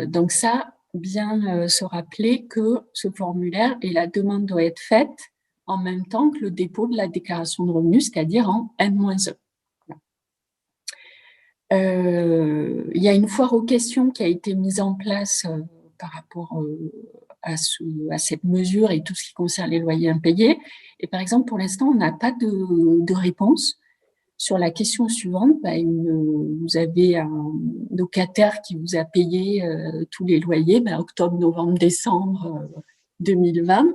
Speaker 2: Donc ça, bien se rappeler que ce formulaire et la demande doit être faite en même temps que le dépôt de la déclaration de revenus, c'est-à-dire en N-1. Il y a une foire aux questions qui a été mise en place par rapport à cette mesure et tout ce qui concerne les loyers impayés. Et par exemple, pour l'instant, on n'a pas de réponse sur la question suivante. Vous avez un locataire qui vous a payé tous les loyers, octobre, novembre, décembre 2020,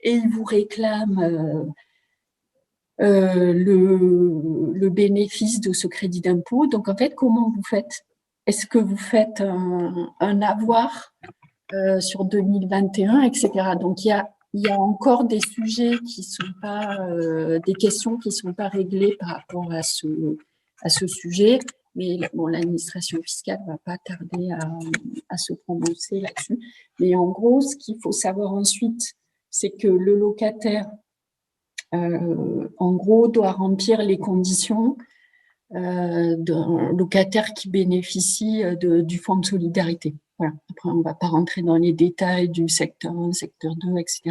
Speaker 2: et il vous réclame le bénéfice de ce crédit d'impôt. Donc, en fait, comment vous faites? Est-ce que vous faites un avoir sur 2021, etc. Donc, il y a encore des sujets qui sont pas, des questions qui sont pas réglées par rapport à ce sujet. Mais bon, l'administration fiscale va pas tarder à se prononcer là-dessus. Mais en gros, ce qu'il faut savoir ensuite, c'est que le locataire, en gros, doit remplir les conditions d'un locataire qui bénéficie du fonds de solidarité. Voilà. Après, on ne va pas rentrer dans les détails du secteur 1, secteur 2, etc.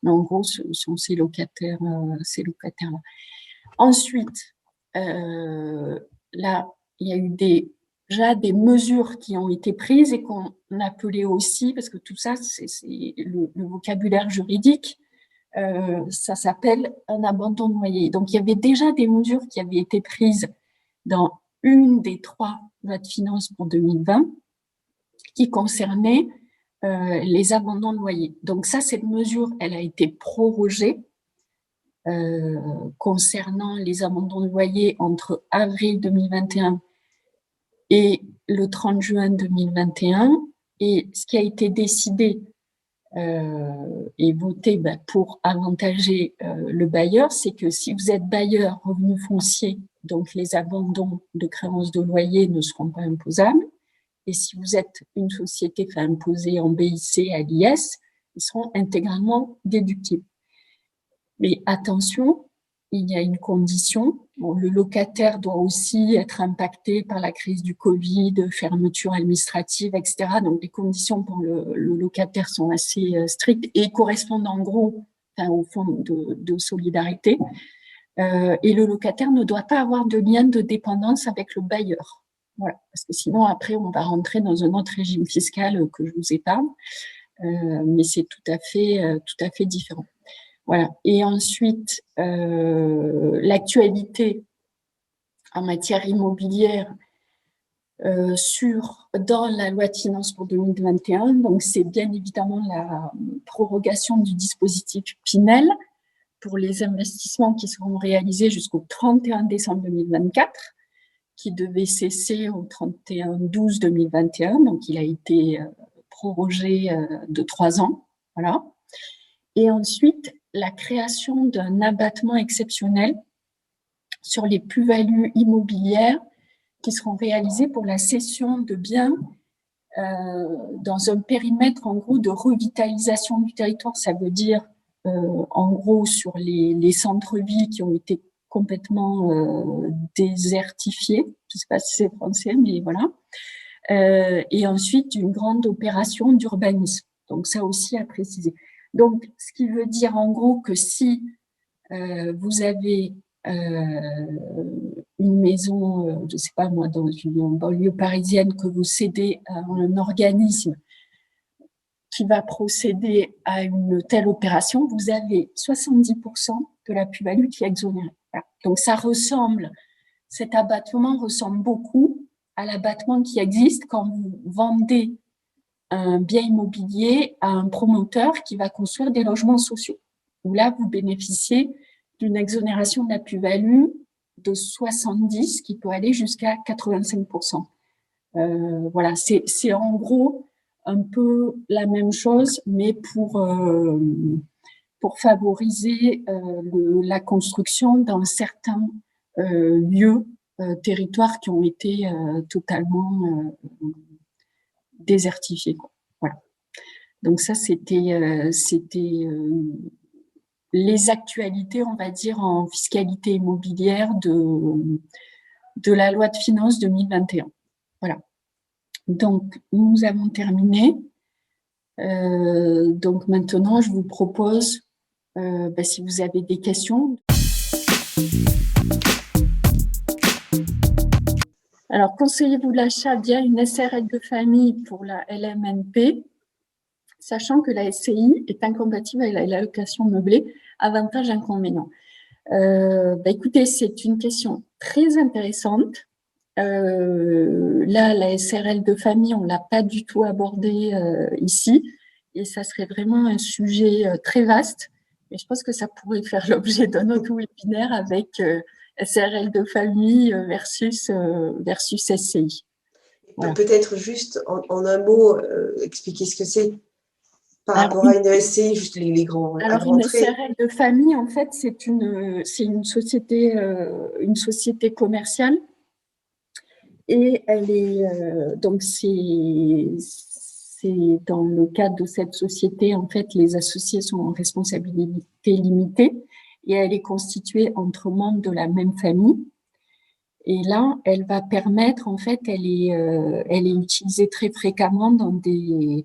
Speaker 2: Mais en gros, ce sont ces locataires-là. Ensuite, là, il y a eu déjà des mesures qui ont été prises et qu'on appelait aussi, parce que tout ça, c'est le vocabulaire juridique, ça s'appelle un abandon de loyer. Donc, il y avait déjà des mesures qui avaient été prises dans une des 3 lois de finances pour 2020 qui concernaient les abandons de loyer. Donc ça, cette mesure, elle a été prorogée concernant les abandons de loyer entre avril 2021 et le 30 juin 2021. Et ce qui a été décidé et voté pour avantager le bailleur, c'est que si vous êtes bailleur revenu foncier, donc les abandons de créances de loyer ne seront pas imposables. Et si vous êtes une société imposée en BIC à l'IS, ils seront intégralement déductibles. Mais attention, il y a une condition. Bon, le locataire doit aussi être impacté par la crise du Covid, fermeture administrative, etc. Donc, les conditions pour le locataire sont assez strictes et correspondent en gros au fonds de solidarité. Et le locataire ne doit pas avoir de lien de dépendance avec le bailleur. Voilà, parce que sinon, après, on va rentrer dans un autre régime fiscal que je vous épargne, mais c'est tout à fait différent. Voilà. Et ensuite, l'actualité en matière immobilière dans la loi de finances pour 2021, donc c'est bien évidemment la prorogation du dispositif Pinel pour les investissements qui seront réalisés jusqu'au 31 décembre 2024, qui devait cesser au 31/12/2021, donc il a été prorogé de 3 ans. Voilà. Et ensuite, la création d'un abattement exceptionnel sur les plus-values immobilières qui seront réalisées pour la cession de biens dans un périmètre, en gros, de revitalisation du territoire. Ça veut dire, en gros, sur les centres-villes qui ont été complètement désertifiés. Je ne sais pas si c'est français, mais voilà. Et ensuite, une grande opération d'urbanisme. Donc, ça aussi à préciser. Donc, ce qui veut dire en gros que si vous avez une maison, je ne sais pas moi, dans une banlieue parisienne que vous cédez à un organisme qui va procéder à une telle opération, vous avez 70% de la plus-value qui est exonérée. Voilà. Donc, cet abattement ressemble beaucoup à l'abattement qui existe quand vous vendez un bien immobilier à un promoteur qui va construire des logements sociaux, où là, vous bénéficiez d'une exonération de la plus-value de 70, qui peut aller jusqu'à 85%. Voilà, c'est en gros un peu la même chose, mais pour favoriser la construction dans certains lieux, territoires qui ont été totalement désertifiés, quoi. Voilà. Donc ça, c'était les actualités, on va dire, en fiscalité immobilière de la loi de finances 2021. Voilà. Donc, nous avons terminé. Donc maintenant, je vous propose, si vous avez des questions. Alors, conseillez-vous l'achat via une SRL de famille pour la LMNP, sachant que la SCI est incompatible avec la location meublée, avantages, inconvénients. Écoutez, c'est une question très intéressante. Là, la SRL de famille, on ne l'a pas du tout abordée ici, et ça serait vraiment un sujet très vaste. Mais je pense que ça pourrait faire l'objet d'un autre webinaire avec SRL de famille versus SCI.
Speaker 1: Voilà. Peut-être juste en un mot expliquer ce que c'est par rapport à une SCI, juste les grands.
Speaker 2: Alors, une SRL de famille, en fait, c'est une société commerciale. Et elle est donc c'est dans le cadre de cette société, en fait, les associés sont en responsabilité limitée et elle est constituée entre membres de la même famille. Et là, elle va permettre, en fait, elle est utilisée très fréquemment dans des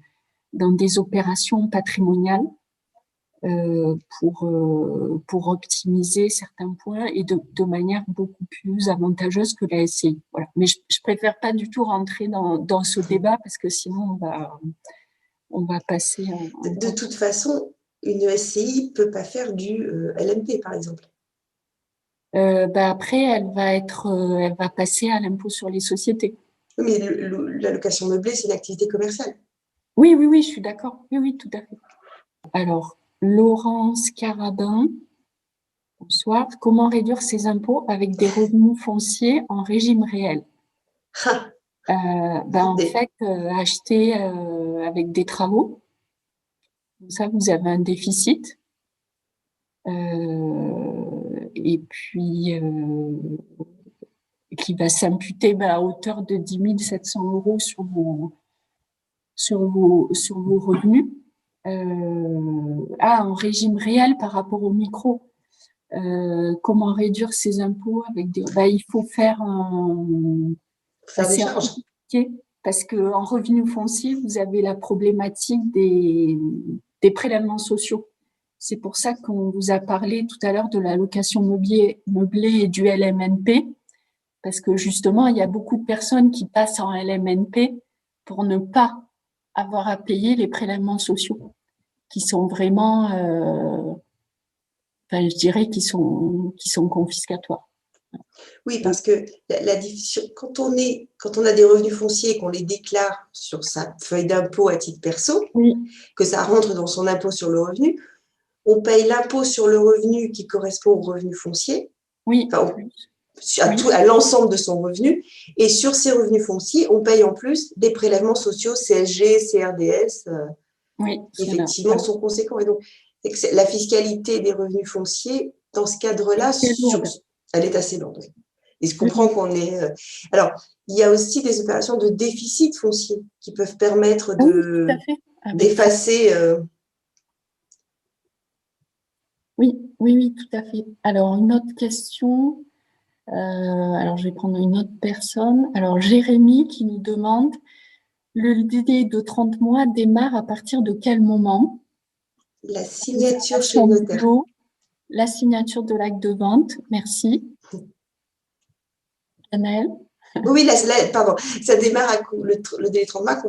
Speaker 2: opérations patrimoniales. Pour optimiser certains points et de manière beaucoup plus avantageuse que la SCI. Voilà. Mais je préfère pas du tout rentrer dans ce débat parce que sinon on va passer
Speaker 1: De toute façon, une SCI peut pas faire du LMP, par exemple.
Speaker 2: Après, elle va passer à l'impôt sur les sociétés.
Speaker 1: Oui, mais la location meublée, c'est une activité commerciale.
Speaker 2: Oui, oui, oui, je suis d'accord. Oui, oui, tout à fait. Alors, Laurence Carabin, bonsoir. Comment réduire ses impôts avec des revenus fonciers en régime réel?
Speaker 1: Ah,
Speaker 2: En
Speaker 1: idée.
Speaker 2: fait, acheter avec des travaux. Comme ça, vous avez un déficit. Et puis, qui va s'imputer à hauteur de 10 700 € sur vos revenus. En régime réel par rapport au micro. Comment réduire ses impôts avec des... il faut faire un...
Speaker 1: Faire des
Speaker 2: c'est un peu
Speaker 1: charges.
Speaker 2: compliqué parce qu'en revenu foncier, vous avez la problématique des prélèvements sociaux. C'est pour ça qu'on vous a parlé tout à l'heure de la location meublée et du LMNP, parce que justement, il y a beaucoup de personnes qui passent en LMNP pour ne pas avoir à payer les prélèvements sociaux, qui sont vraiment, je dirais, qui sont confiscatoires.
Speaker 1: Oui, parce que quand on a des revenus fonciers et qu'on les déclare sur sa feuille d'impôt à titre perso,
Speaker 2: Oui,
Speaker 1: que ça rentre dans son impôt sur le revenu, on paye l'impôt sur le revenu qui correspond au revenu foncier,
Speaker 2: oui,
Speaker 1: enfin,
Speaker 2: oui,
Speaker 1: à l'ensemble de son revenu, et sur ces revenus fonciers, on paye en plus des prélèvements sociaux CSG, CRDS,
Speaker 2: oui,
Speaker 1: qui
Speaker 2: il y en a.
Speaker 1: effectivement sont conséquents. Et donc, la fiscalité des revenus fonciers, dans ce cadre-là,
Speaker 2: C'est lourde.
Speaker 1: elle est assez lourde. Et je
Speaker 2: Oui,
Speaker 1: comprends qu'on est. Alors, il y a aussi des opérations de déficit foncier qui peuvent permettre
Speaker 2: oui, tout à fait.
Speaker 1: d'effacer.
Speaker 2: Oui, oui, oui, tout à fait. Alors, une autre question. Alors, je vais prendre une autre personne. Alors, Jérémy qui nous demande, le délai de 30 mois démarre à partir de quel moment?
Speaker 1: La signature chez
Speaker 2: Réservation
Speaker 1: le
Speaker 2: du
Speaker 1: notaire.
Speaker 2: lot, la signature de l'acte de vente. Merci. Anaëlle?
Speaker 1: Oui, pardon, ça démarre le délai 30 mois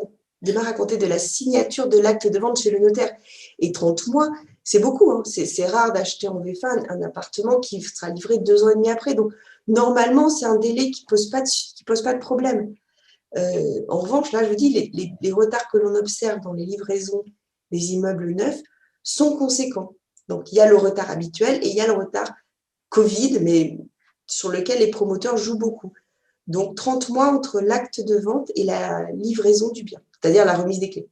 Speaker 1: démarre à compter de la signature de l'acte de vente chez le notaire. Et 30 mois, c'est beaucoup. Hein. C'est rare d'acheter en VFA un appartement qui sera livré 2 ans et demi après. Donc, normalement, c'est un délai qui pose pas de problème. En revanche, là, je vous dis, les retards que l'on observe dans les livraisons des immeubles neufs sont conséquents. Donc, il y a le retard habituel et il y a le retard Covid, mais sur lequel les promoteurs jouent beaucoup. Donc, 30 mois entre l'acte de vente et la livraison du bien, c'est-à-dire la remise des clés.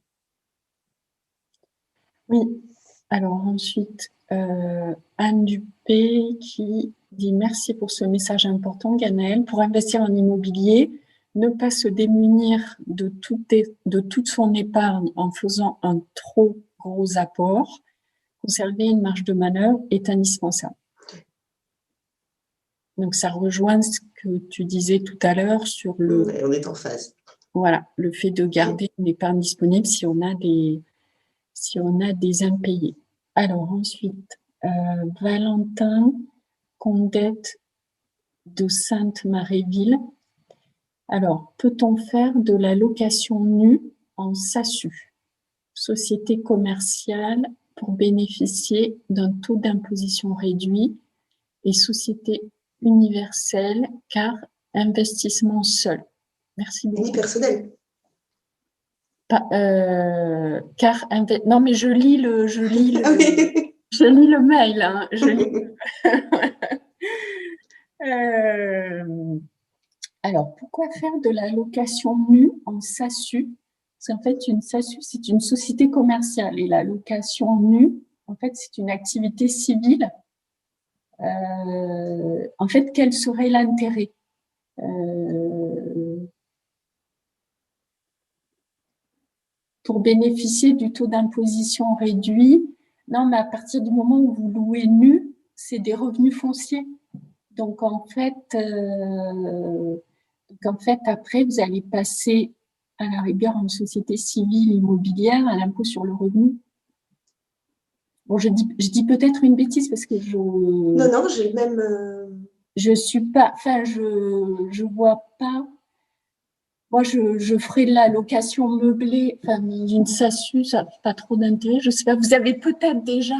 Speaker 2: Oui. Alors ensuite, Anne Dupé qui dit merci pour ce message important, Ganaël. Pour investir en immobilier, ne pas se démunir de toute son épargne en faisant un trop gros apport. Conserver une marge de manœuvre est indispensable. Donc ça rejoint ce que tu disais tout à l'heure sur
Speaker 1: On est en phase.
Speaker 2: Voilà, le fait de garder une épargne disponible si on a des impayés. Alors ensuite, Valentin Condette de Sainte-Maréville. Alors, peut-on faire de la location nue en SASU, société commerciale, pour bénéficier d'un taux d'imposition réduit, et société universelle car investissement seul? Merci beaucoup.
Speaker 1: Unipersonnel.
Speaker 2: Non, mais je lis
Speaker 1: Ah oui.
Speaker 2: je lis le mail. Hein, alors, pourquoi faire de la location nue en SASU? Parce qu'en fait, une SASU, c'est une société commerciale et la location nue, en fait, c'est une activité civile. En fait, quel serait l'intérêt? Pour bénéficier du taux d'imposition réduit, non, mais à partir du moment où vous louez nu, c'est des revenus fonciers. Donc en fait, après, vous allez passer à la rigueur en société civile immobilière à l'impôt sur le revenu. Bon, je dis peut-être une bêtise parce que
Speaker 1: Non, j'ai le même.
Speaker 2: Je suis pas, enfin, je vois pas. Moi, je ferai de la location meublée, enfin, d'une SASU, ça n'a pas trop d'intérêt. Je sais pas, vous avez peut-être déjà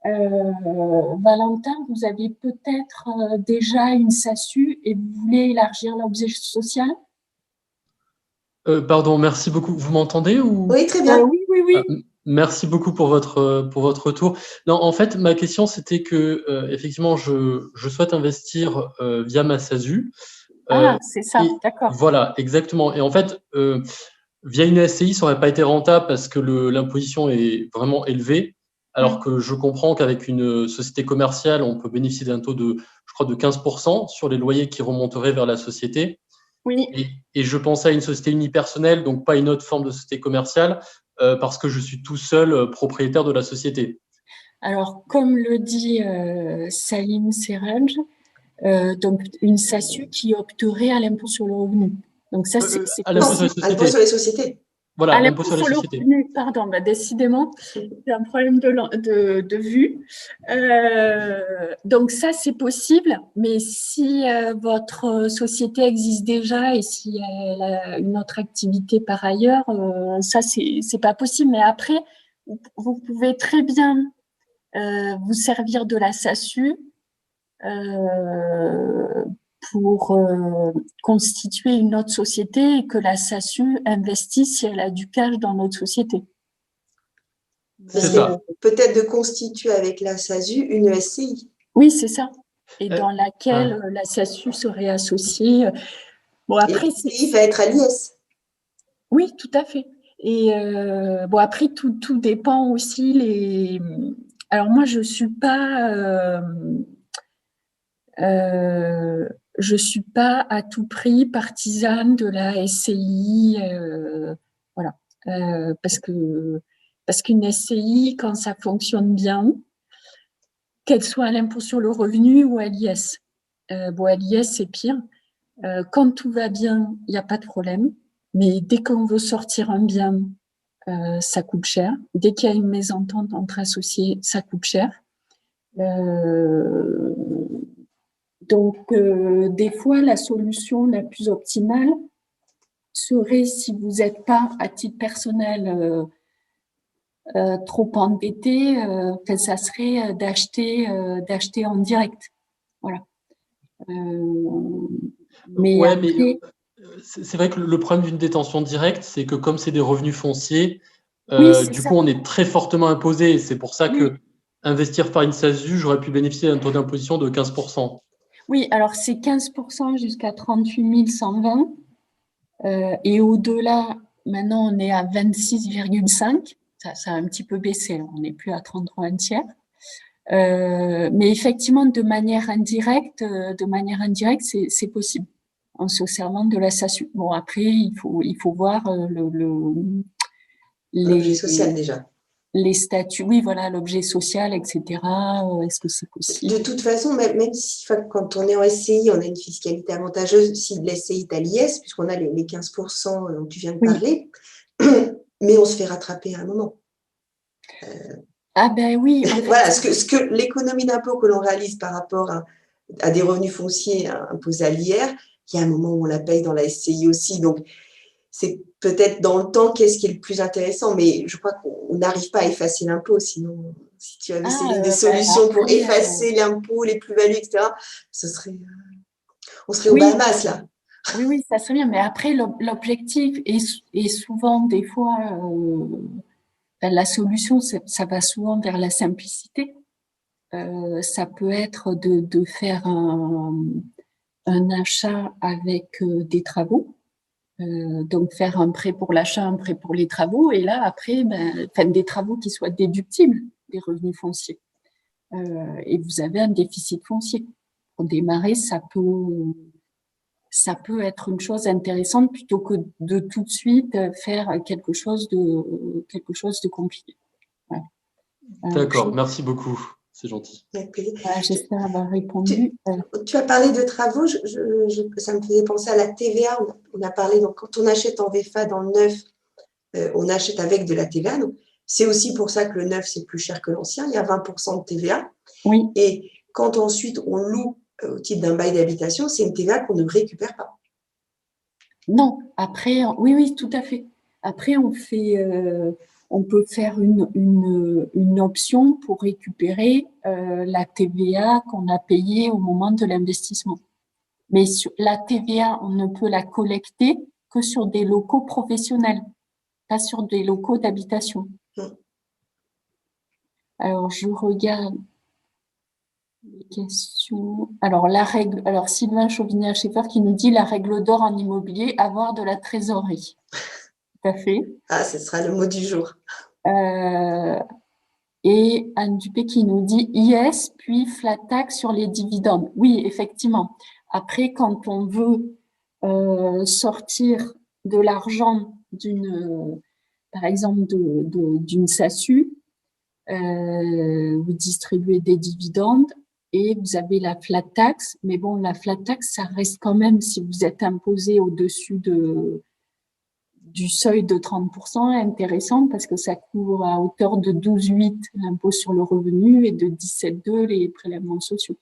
Speaker 2: Valentin, vous avez peut-être déjà une SASU et vous voulez élargir l'objet social?
Speaker 3: Pardon, merci beaucoup. Vous m'entendez ou?
Speaker 1: Oui, très bien.
Speaker 2: Oui, oui, oui.
Speaker 3: Merci beaucoup pour votre retour. Non, en fait, ma question, c'était que, effectivement, je souhaite investir via ma SASU.
Speaker 2: C'est ça,
Speaker 3: Et
Speaker 2: d'accord.
Speaker 3: voilà, exactement. Et en fait, via une SCI, ça aurait pas été rentable parce que l'imposition est vraiment élevée. Alors que je comprends qu'avec une société commerciale, on peut bénéficier d'un taux de, je crois, de 15% sur les loyers qui remonteraient vers la société.
Speaker 2: Oui.
Speaker 3: Et je pensais à une société unipersonnelle, donc pas une autre forme de société commerciale, parce que je suis tout seul propriétaire de la société.
Speaker 2: Alors, comme le dit Salim Serraj, donc une SASU qui opterait à l'impôt sur le revenu. Donc ça, c'est
Speaker 3: À l'impôt sur les
Speaker 2: possible.
Speaker 1: À l'impôt
Speaker 3: sociétés.
Speaker 1: sur les sociétés.
Speaker 3: Voilà,
Speaker 2: À
Speaker 3: l'impôt
Speaker 2: l'impôt
Speaker 3: sur les
Speaker 2: sur le
Speaker 3: sociétés.
Speaker 2: revenu, pardon, décidément, c'est un problème de vue. Donc ça, c'est possible, mais si votre société existe déjà et si elle a une autre activité par ailleurs, ça, c'est pas possible. Mais après, vous pouvez très bien vous servir de la SASU pour constituer une autre société et que la SASU investisse si elle a du cash dans notre société.
Speaker 3: C'est ça.
Speaker 1: Peut-être de constituer avec la SASU une SCI.
Speaker 2: Oui, c'est ça. Et dans laquelle la SASU serait associée. Bon, après,
Speaker 1: et la SCI va être à l'IS.
Speaker 2: Oui, tout à fait. Et bon, après, tout dépend aussi. Alors moi, je suis pas à tout prix partisane de la SCI, voilà, parce qu'une SCI, quand ça fonctionne bien, qu'elle soit à l'impôt sur le revenu ou à l'IS. Bon, à l'IS, c'est pire. Quand tout va bien, il n'y a pas de problème. Mais dès qu'on veut sortir un bien, ça coûte cher. Dès qu'il y a une mésentente entre associés, ça coûte cher. Donc, des fois, la solution la plus optimale serait, si vous n'êtes pas à titre personnel trop endetté, ça serait d'acheter en direct. Voilà. Mais
Speaker 3: Ouais, mais
Speaker 2: après,
Speaker 3: c'est vrai que le problème d'une détention directe, c'est que comme c'est des revenus fonciers,
Speaker 2: oui, c'est
Speaker 3: du
Speaker 2: ça.
Speaker 3: coup, on est très fortement imposé. C'est pour ça
Speaker 2: Oui.
Speaker 3: que investir par une SASU, j'aurais pu bénéficier d'un taux d'imposition de 15%.
Speaker 2: Oui, alors c'est 15% jusqu'à 38 120. Et au-delà, maintenant, on est à 26,5. Ça a un petit peu baissé. On n'est plus à 33 un tiers. Mais effectivement, de manière indirecte, c'est possible en se servant de la SASU. Bon, après, il faut voir
Speaker 1: L'objet social
Speaker 2: les,
Speaker 1: déjà.
Speaker 2: les statuts. Oui, voilà, l'objet social, etc. Est-ce que c'est possible?
Speaker 1: De toute façon, même si quand on est en SCI, on a une fiscalité avantageuse si la SCI est à l'IS, puisqu'on a les 15% dont tu viens de parler, mais on se fait rattraper à un moment.
Speaker 2: Ah ben oui. En fait,
Speaker 1: voilà, ce que l'économie d'impôt que l'on réalise par rapport à des revenus fonciers imposés à l'IR, il y a un moment où on la paye dans la SCI aussi. Donc, c'est peut-être dans le temps qu'est-ce qui est le plus intéressant, mais je crois qu'on n'arrive pas à effacer l'impôt. Sinon, si tu avais Céline des solutions
Speaker 2: après,
Speaker 1: pour effacer l'impôt, les plus-values, etc., on serait aux
Speaker 2: oui,
Speaker 1: Bahamas là.
Speaker 2: oui, ça serait bien. Mais après, l'objectif est souvent, des fois, la solution, ça va souvent vers la simplicité. Ça peut être de faire un achat avec des travaux. Donc, faire un prêt pour l'achat, un prêt pour les travaux. Et là, après, des travaux qui soient déductibles des revenus fonciers. Et vous avez un déficit foncier. Pour démarrer, ça peut être une chose intéressante plutôt que de tout de suite faire quelque chose de compliqué. Ouais.
Speaker 3: D'accord, merci beaucoup. C'est gentil.
Speaker 2: Voilà, j'espère avoir répondu.
Speaker 1: Tu as parlé de travaux, ça me faisait penser à la TVA. On a parlé, donc quand on achète en VFA dans le neuf, on achète avec de la TVA. Donc, c'est aussi pour ça que le neuf, c'est plus cher que l'ancien. Il y a 20% de TVA.
Speaker 2: Oui.
Speaker 1: Et quand ensuite on loue au titre d'un bail d'habitation, c'est une TVA qu'on ne récupère pas.
Speaker 2: Non, après, oui, tout à fait. Après, on peut faire une option pour récupérer la TVA qu'on a payée au moment de l'investissement. Mais sur la TVA, on ne peut la collecter que sur des locaux professionnels, pas sur des locaux d'habitation. Alors, je regarde les questions. Alors, Sylvain Chauvigny-Schaeffer qui nous dit la règle d'or en immobilier, avoir de la trésorerie. Tout à fait.
Speaker 1: Ah, ce sera le mot du jour.
Speaker 2: Et Anne Dupé qui nous dit IS, puis flat tax sur les dividendes. Oui, effectivement. Après, quand on veut sortir de l'argent par exemple, d'une SASU, vous distribuez des dividendes et vous avez la flat tax. Mais bon, la flat tax, ça reste quand même, si vous êtes imposé au-dessus du seuil de 30%, intéressant parce que ça couvre à hauteur de 12,8 l'impôt sur le revenu et de 17,2 les prélèvements sociaux.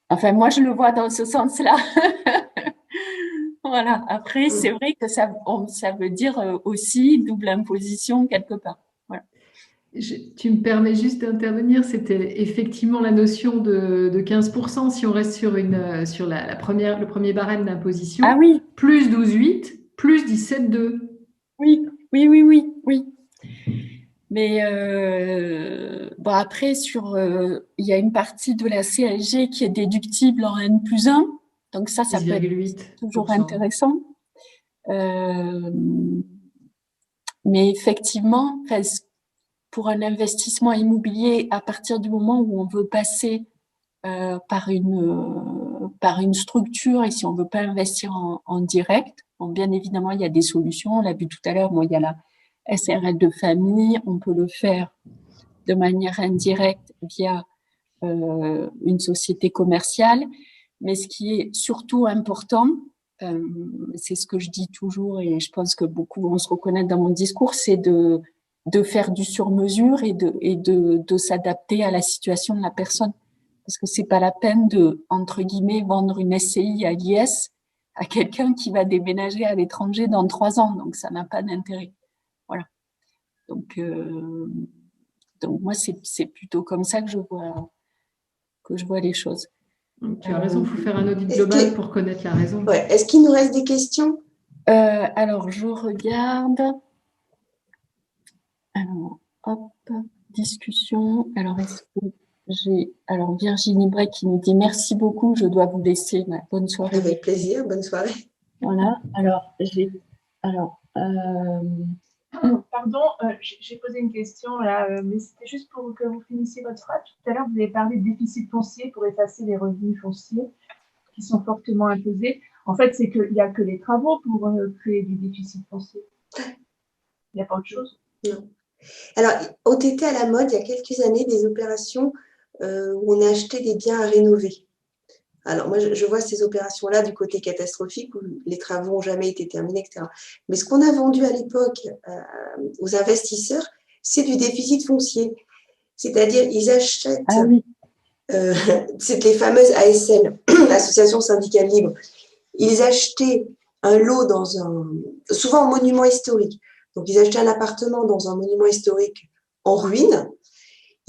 Speaker 2: Enfin, moi, je le vois dans ce sens-là. Voilà. Après, c'est vrai que ça veut dire aussi double imposition quelque part. Voilà.
Speaker 4: Tu me permets juste d'intervenir, c'était effectivement la notion de 15%, si on reste sur le premier barème d'imposition,
Speaker 2: ah oui,
Speaker 4: plus 12,8, plus 17,2.
Speaker 2: Oui. Mais bon, après, il y a une partie de la CSG qui est déductible en N+1, donc ça peut être toujours intéressant. Mais effectivement, pour un investissement immobilier, à partir du moment où on veut passer par une structure et si on veut pas investir en direct, bon, bien évidemment, il y a des solutions. On l'a vu tout à l'heure, il y a la SRL de famille, on peut le faire de manière indirecte via une société commerciale. Mais ce qui est surtout important, c'est ce que je dis toujours et je pense que beaucoup vont se reconnaître dans mon discours, c'est de faire du sur-mesure et de s'adapter à la situation de la personne. Parce que c'est pas la peine de, entre guillemets, vendre une SCI à l'IS à quelqu'un qui va déménager à l'étranger dans 3 ans. Donc, ça n'a pas d'intérêt. Voilà. Donc moi, c'est plutôt comme ça que je vois les choses.
Speaker 4: Donc, tu as raison, il faut faire un audit global pour connaître la raison.
Speaker 1: Ouais. Est-ce qu'il nous reste des questions?
Speaker 2: Alors, je regarde. Alors, hop, discussion. Alors, alors Virginie Bray qui nous dit merci beaucoup, je dois vous laisser. Bonne soirée.
Speaker 1: Avec plaisir, bonne soirée.
Speaker 2: Voilà. Alors,
Speaker 5: Pardon, j'ai posé une question là, mais c'était juste pour que vous finissiez votre phrase. Tout à l'heure, vous avez parlé de déficit foncier pour effacer les revenus fonciers qui sont fortement imposés. En fait, c'est qu'il n'y a que les travaux pour créer du déficit foncier. Il n'y a pas autre chose.
Speaker 1: Non. Alors, ont été à la mode il y a quelques années des opérations où on a acheté des biens à rénover. Alors, moi, je vois ces opérations-là du côté catastrophique où les travaux n'ont jamais été terminés, etc. Mais ce qu'on a vendu à l'époque aux investisseurs, c'est du déficit foncier. C'est-à-dire, ils achètent, c'est les fameuses ASL, Association syndicale libre, ils achetaient un lot souvent en monument historique. Donc, ils achetaient un appartement dans un monument historique en ruine.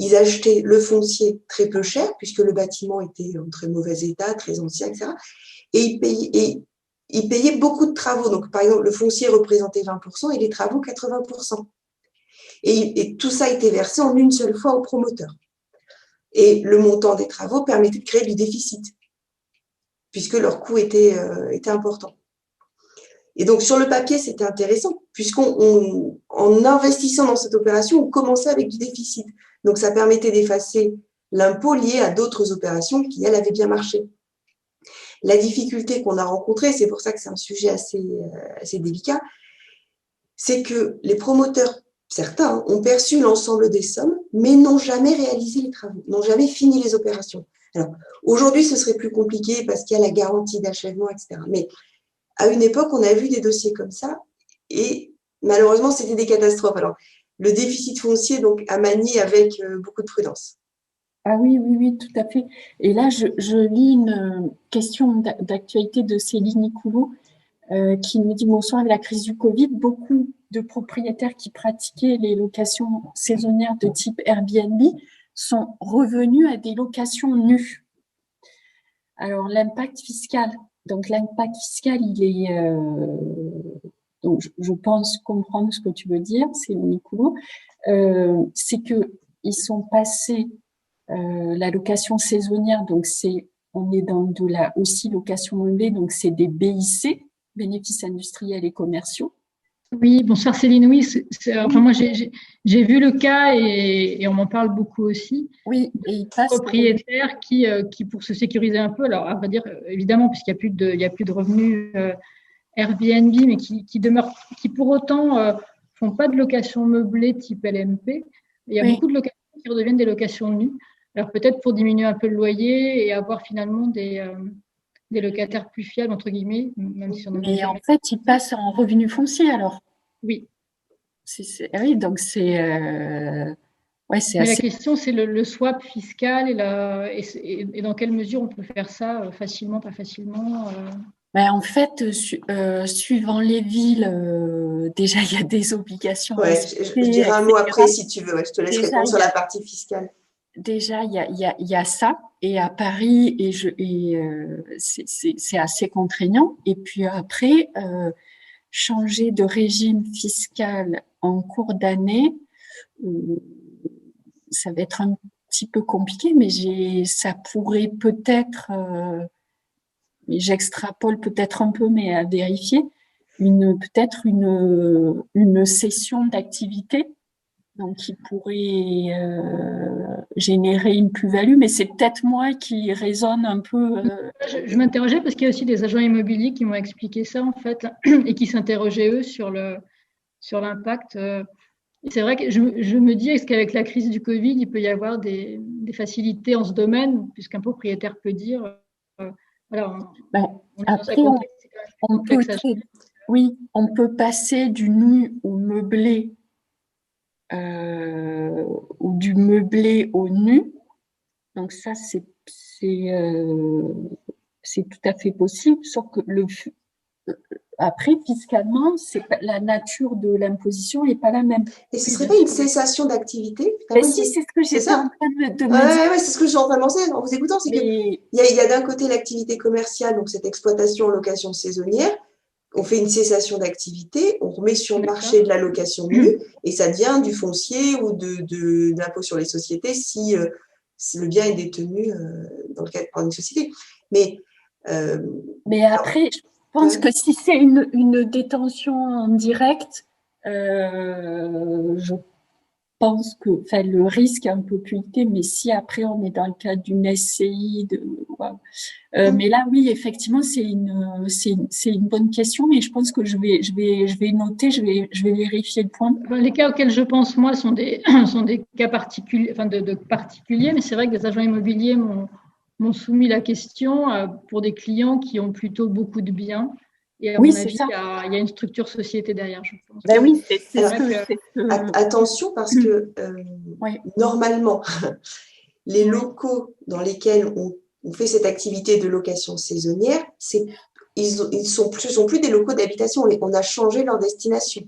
Speaker 1: Ils achetaient le foncier très peu cher, puisque le bâtiment était en très mauvais état, très ancien, etc. Et ils payaient beaucoup de travaux. Donc, par exemple, le foncier représentait 20% et les travaux 80%. Et tout ça a été versé en une seule fois au promoteur. Et le montant des travaux permettait de créer du déficit, puisque leur coût était important. Et donc, sur le papier, c'était intéressant, en investissant dans cette opération, on commençait avec du déficit. Donc, ça permettait d'effacer l'impôt lié à d'autres opérations qui, elles, avaient bien marché. La difficulté qu'on a rencontrée, c'est pour ça que c'est un sujet assez délicat, c'est que les promoteurs, certains, ont perçu l'ensemble des sommes, mais n'ont jamais réalisé les travaux, n'ont jamais fini les opérations. Alors, aujourd'hui, ce serait plus compliqué parce qu'il y a la garantie d'achèvement, etc. Mais à une époque, on a vu des dossiers comme ça et malheureusement, c'était des catastrophes. Alors, le déficit foncier, donc, à manier avec beaucoup de prudence.
Speaker 2: Ah oui, tout à fait. Et là, je lis une question d'actualité de Céline Coulot qui nous dit « Bonsoir, avec la crise du Covid, beaucoup de propriétaires qui pratiquaient les locations saisonnières de type Airbnb sont revenus à des locations nues. Alors, l'impact fiscal Donc l'impact fiscal, il est donc je pense comprendre ce que tu veux dire, c'est Nicolas. C'est que ils sont passés la location saisonnière, donc on est dans de la aussi location meublée, donc c'est des BIC, bénéfices industriels et commerciaux.
Speaker 6: Oui, bonsoir Céline. Oui, enfin moi j'ai vu le cas et on m'en parle beaucoup aussi.
Speaker 2: Oui, et ils passent
Speaker 6: Propriétaires qui pour se sécuriser un peu, alors à vrai dire évidemment puisqu'il y a plus de revenus Airbnb, mais qui demeurent, qui pour autant font pas de location meublée type LMP. Il y a beaucoup de locations qui redeviennent des locations nues. Alors peut-être pour diminuer un peu le loyer et avoir finalement des locataires plus fiables, entre guillemets, même si on en
Speaker 2: Mais en fait, ils passent en revenu foncier alors.
Speaker 6: Oui.
Speaker 2: Oui, donc c'est c'est
Speaker 6: Mais
Speaker 2: assez...
Speaker 6: la question, c'est le swap fiscal et dans quelle mesure on peut faire ça facilement, pas facilement.
Speaker 2: Ben, en fait, suivant les villes, déjà il y a des obligations.
Speaker 1: Ouais, je dirais un mot après si tu veux. Ouais, je te laisse répondre sur la partie fiscale.
Speaker 2: Déjà, il y a ça. Et à Paris, c'est assez contraignant. Et puis après, changer de régime fiscal en cours d'année, ça va être un petit peu compliqué, mais ça pourrait peut-être, mais j'extrapole peut-être un peu, mais à vérifier, peut-être une cession d'activité, donc qui pourrait générer une plus-value, mais c'est peut-être moi qui raisonne un peu.
Speaker 6: Je m'interrogeais parce qu'il y a aussi des agents immobiliers qui m'ont expliqué ça en fait et qui s'interrogeaient eux sur l'impact. Et c'est vrai que je me dis, est-ce qu'avec la crise du Covid, il peut y avoir des facilités en ce domaine, puisqu'un propriétaire peut dire, voilà,
Speaker 2: après, on peut passer du nu au meublé ou du meublé au nu. Donc ça, c'est tout à fait possible, sauf que après, fiscalement, la nature de l'imposition n'est pas la même.
Speaker 1: Et ce serait pas une cessation d'activité?
Speaker 2: Mais si, c'est ce que j'étais en train de me dire.
Speaker 1: Ouais, c'est ce que je suis en train de penser en vous écoutant. C'est qu'il y a d'un côté l'activité commerciale, donc cette exploitation en location saisonnière. On fait une cessation d'activité, on remet sur le marché de la location nue et ça devient du foncier ou de l'impôt sur les sociétés si le bien est détenu dans le cadre par une société. Mais
Speaker 2: après, je pense que si c'est une détention en direct, je pense que le risque est un peu plus limité, mais si après on est dans le cadre d'une SCI, mais là oui, effectivement, c'est une bonne question, mais je pense que je vais noter, je vais vérifier le point.
Speaker 6: Les cas auxquels je pense moi sont des cas particuliers, enfin de particuliers, mais c'est vrai que des agents immobiliers m'ont soumis la question pour des clients qui ont plutôt beaucoup de biens. Et à mon avis, il y a une structure société derrière, je pense.
Speaker 2: Ben oui, c'est
Speaker 1: attention parce que normalement, les locaux dans lesquels on fait cette activité de location saisonnière, ils sont plus des locaux d'habitation. On a changé leur destination.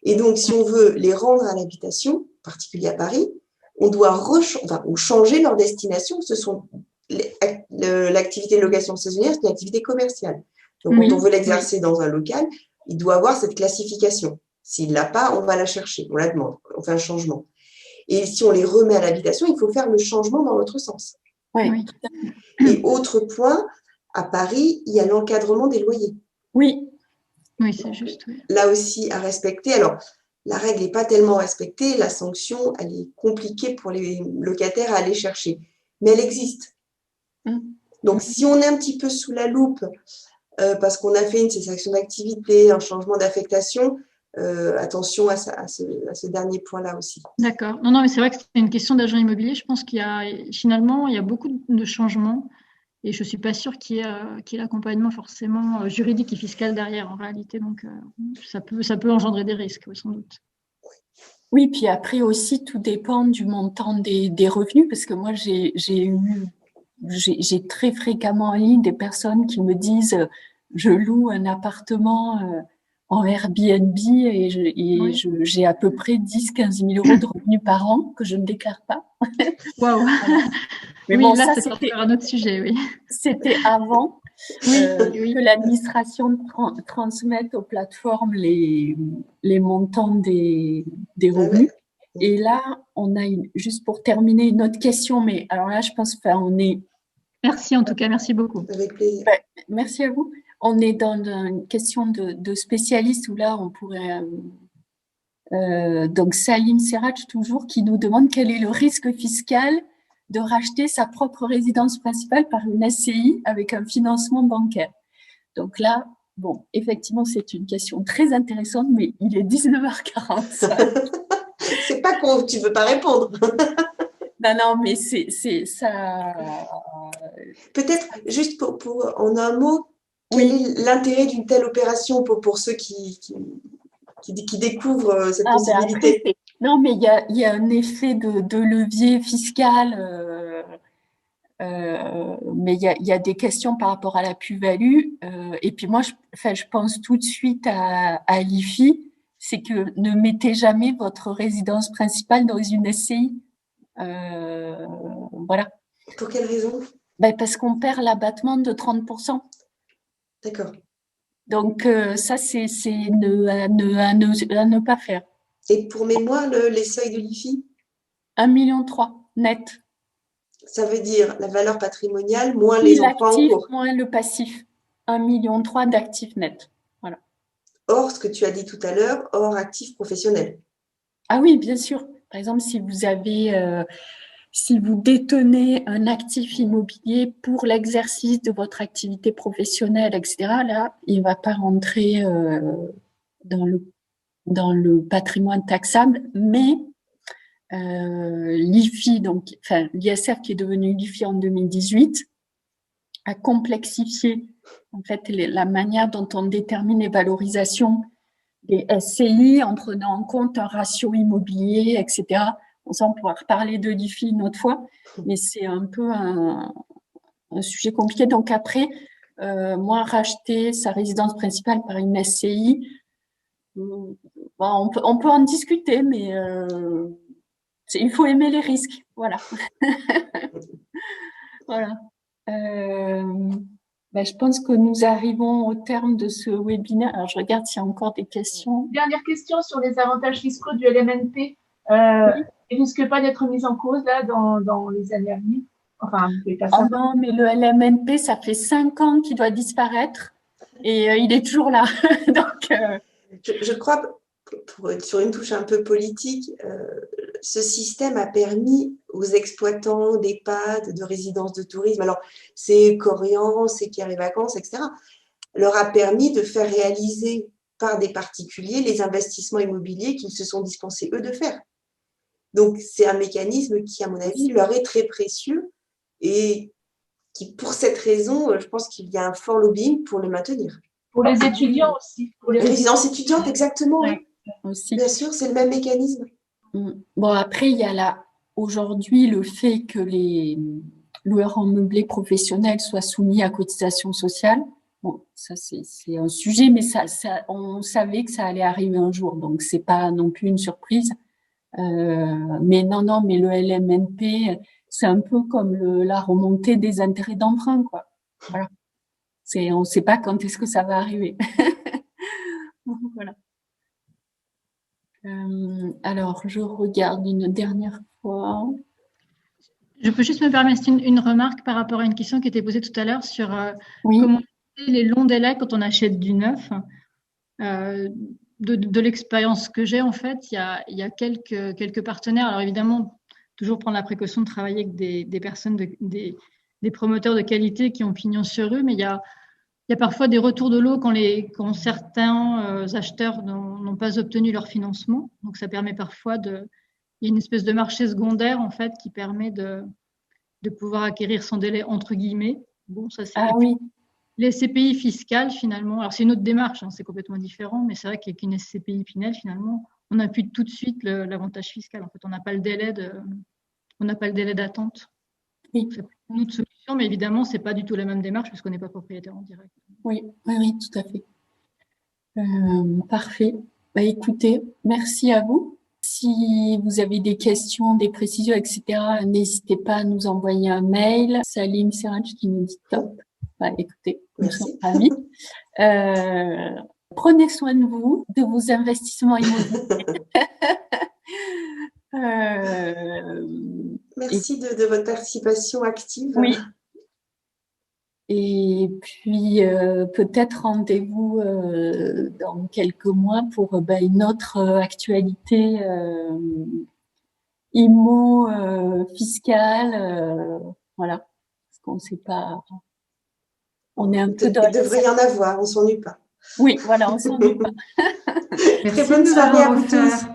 Speaker 1: Et donc, si on veut les rendre à l'habitation, en particulier à Paris, on doit changer leur destination. Ce sont l'activité de location saisonnière, c'est une activité commerciale. Donc, quand on veut l'exercer dans un local, il doit avoir cette classification. S'il ne l'a pas, on va la chercher, on la demande, on fait un changement. Et si on les remet à l'habitation, il faut faire le changement dans l'autre sens.
Speaker 2: Oui.
Speaker 1: Et autre point, à Paris, il y a l'encadrement des loyers.
Speaker 6: Oui, c'est juste. Oui.
Speaker 1: Là aussi, à respecter. Alors, la règle n'est pas tellement respectée, la sanction, elle est compliquée pour les locataires à aller chercher. Mais elle existe. Donc, si on est un petit peu sous la loupe, parce qu'on a fait une cessation d'activité, un changement d'affectation, attention à ce dernier point-là aussi.
Speaker 6: D'accord. Non, mais c'est vrai que c'est une question d'agent immobilier. Je pense qu'il y a beaucoup de changements et je ne suis pas sûre qu'il y ait l'accompagnement forcément juridique et fiscal derrière en réalité. Donc, ça peut engendrer des risques, oui, sans doute.
Speaker 2: Oui, puis après aussi, tout dépend du montant des revenus parce que moi, j'ai très fréquemment en ligne des personnes qui me disent je loue un appartement en Airbnb et j'ai à peu près 10-15 000 euros de revenus par an que je ne déclare pas.
Speaker 6: Waouh.
Speaker 2: Mais
Speaker 6: oui,
Speaker 2: bon,
Speaker 6: là,
Speaker 2: ça,
Speaker 6: c'était un autre sujet, oui.
Speaker 2: C'était avant. que l'administration transmette aux plateformes les montants des revenus. Et là, on a juste pour terminer une autre question, mais alors là, je pense on est...
Speaker 6: Merci en tout cas, merci beaucoup.
Speaker 1: Avec plaisir.
Speaker 2: Merci à vous. On est dans une question de spécialiste où là, on pourrait... donc, Salim Serraj, toujours, qui nous demande quel est le risque fiscal de racheter sa propre résidence principale par une SCI avec un financement bancaire. Donc là, bon, effectivement, c'est une question très intéressante, mais il est 19h45.
Speaker 1: C'est pas qu'on tu veux pas répondre.
Speaker 2: Non, mais c'est ça.
Speaker 1: Peut-être juste pour en un mot, quel est l'intérêt d'une telle opération pour ceux qui découvrent cette possibilité?
Speaker 2: Après, non, mais il y a un effet de levier fiscal, mais il y a des questions par rapport à la plus-value. Et puis moi, je pense tout de suite à l'IFI, c'est que ne mettez jamais votre résidence principale dans une SCI. Voilà.
Speaker 1: Pour quelle raison?
Speaker 2: Parce qu'on perd l'abattement de 30%.
Speaker 1: D'accord.
Speaker 2: Donc, ça, c'est à ne pas faire.
Speaker 1: Et pour mémoire, les seuils de l'IFI?
Speaker 2: 1,3 million net.
Speaker 1: Ça veut dire la valeur patrimoniale moins les emprunts en cours.
Speaker 2: Moins le passif. 1,3 million d'actifs nets. Voilà.
Speaker 1: Or, ce que tu as dit tout à l'heure, hors actifs professionnels.
Speaker 2: Ah oui, bien sûr. Par exemple, si vous détenez un actif immobilier pour l'exercice de votre activité professionnelle, etc., là, il ne va pas rentrer dans le patrimoine taxable, mais l'IFI, l'ISF qui est devenu l'IFI en 2018, a complexifié en fait la manière dont on détermine les valorisations des SCI en prenant en compte un ratio immobilier, etc. On pourra reparler de l'IFI une autre fois, mais c'est un peu un sujet compliqué. Donc après, moi, racheter sa résidence principale par une SCI, on peut en discuter, mais il faut aimer les risques. Voilà. Voilà. Je pense que nous arrivons au terme de ce webinaire. Alors, je regarde s'il y a encore des questions.
Speaker 5: Dernière question sur les avantages fiscaux du LMNP. Il risque pas d'être mis en cause là dans les années à venir? Enfin, vous pouvez pas savoir.
Speaker 2: Non, mais le LMNP, ça fait 5 ans qu'il doit disparaître et il est toujours là. Donc,
Speaker 1: je crois, sur une touche un peu politique, ce système a permis aux exploitants d'EHPAD, de résidences de tourisme, alors c'est Corian, c'est Pierre et Vacances, etc., leur a permis de faire réaliser par des particuliers les investissements immobiliers qu'ils se sont dispensés eux de faire. Donc c'est un mécanisme qui, à mon avis, leur est très précieux et qui, pour cette raison, je pense qu'il y a un fort lobbying pour le maintenir.
Speaker 5: Pour les étudiants aussi. Pour les
Speaker 1: résidences étudiantes, exactement.
Speaker 2: Ouais, aussi.
Speaker 1: Bien sûr, c'est le même mécanisme.
Speaker 2: Bon, après, il y a aujourd'hui le fait que les loueurs en meublé professionnels soient soumis à cotisation sociale. Bon, ça, c'est un sujet, mais on savait que ça allait arriver un jour, donc c'est pas non plus une surprise. Mais mais le LMNP, c'est un peu comme la remontée des intérêts d'emprunt, quoi. Voilà. On ne sait pas quand est-ce que ça va arriver. Voilà. Alors, je regarde une dernière fois.
Speaker 6: Je peux juste me permettre une remarque par rapport à une question qui était posée tout à l'heure sur comment les longs délais quand on achète du neuf. De l'expérience que j'ai, en fait, il y a quelques partenaires. Alors évidemment, toujours prendre la précaution de travailler avec des personnes, des promoteurs de qualité qui ont pignon sur rue, mais il y a parfois des retours de l'eau quand certains acheteurs n'ont pas obtenu leur financement. Donc ça permet parfois il y a une espèce de marché secondaire en fait qui permet de pouvoir acquérir son délai entre guillemets. Bon, ça c'est.
Speaker 2: Oui.
Speaker 6: Les SCPI fiscales, finalement, alors c'est une autre démarche, c'est complètement différent, mais c'est vrai qu'avec une SCPI Pinel, finalement, on appuie tout de suite l'avantage fiscal. En fait, on n'a pas le délai d'attente.
Speaker 2: Oui.
Speaker 6: C'est une autre solution, mais évidemment, c'est pas du tout la même démarche puisqu'on n'est pas propriétaire en direct.
Speaker 2: Oui, tout à fait. Parfait. Écoutez, merci à vous. Si vous avez des questions, des précisions, etc., n'hésitez pas à nous envoyer un mail. Salim Serraj qui nous dit top. Bah, écoutez, nous
Speaker 1: Merci.
Speaker 2: sommes ravis. Prenez soin de vous, de vos investissements immobiliers.
Speaker 1: Merci de votre participation active.
Speaker 2: Oui. Et puis, peut-être rendez-vous dans quelques mois pour une autre actualité fiscale. Voilà. Parce qu'on ne sait pas. On est un peu dans
Speaker 1: Il devrait y en avoir, on ne s'ennuie pas.
Speaker 2: Oui, voilà, on ne s'ennuie pas.
Speaker 1: Très bonne soirée à vous tous.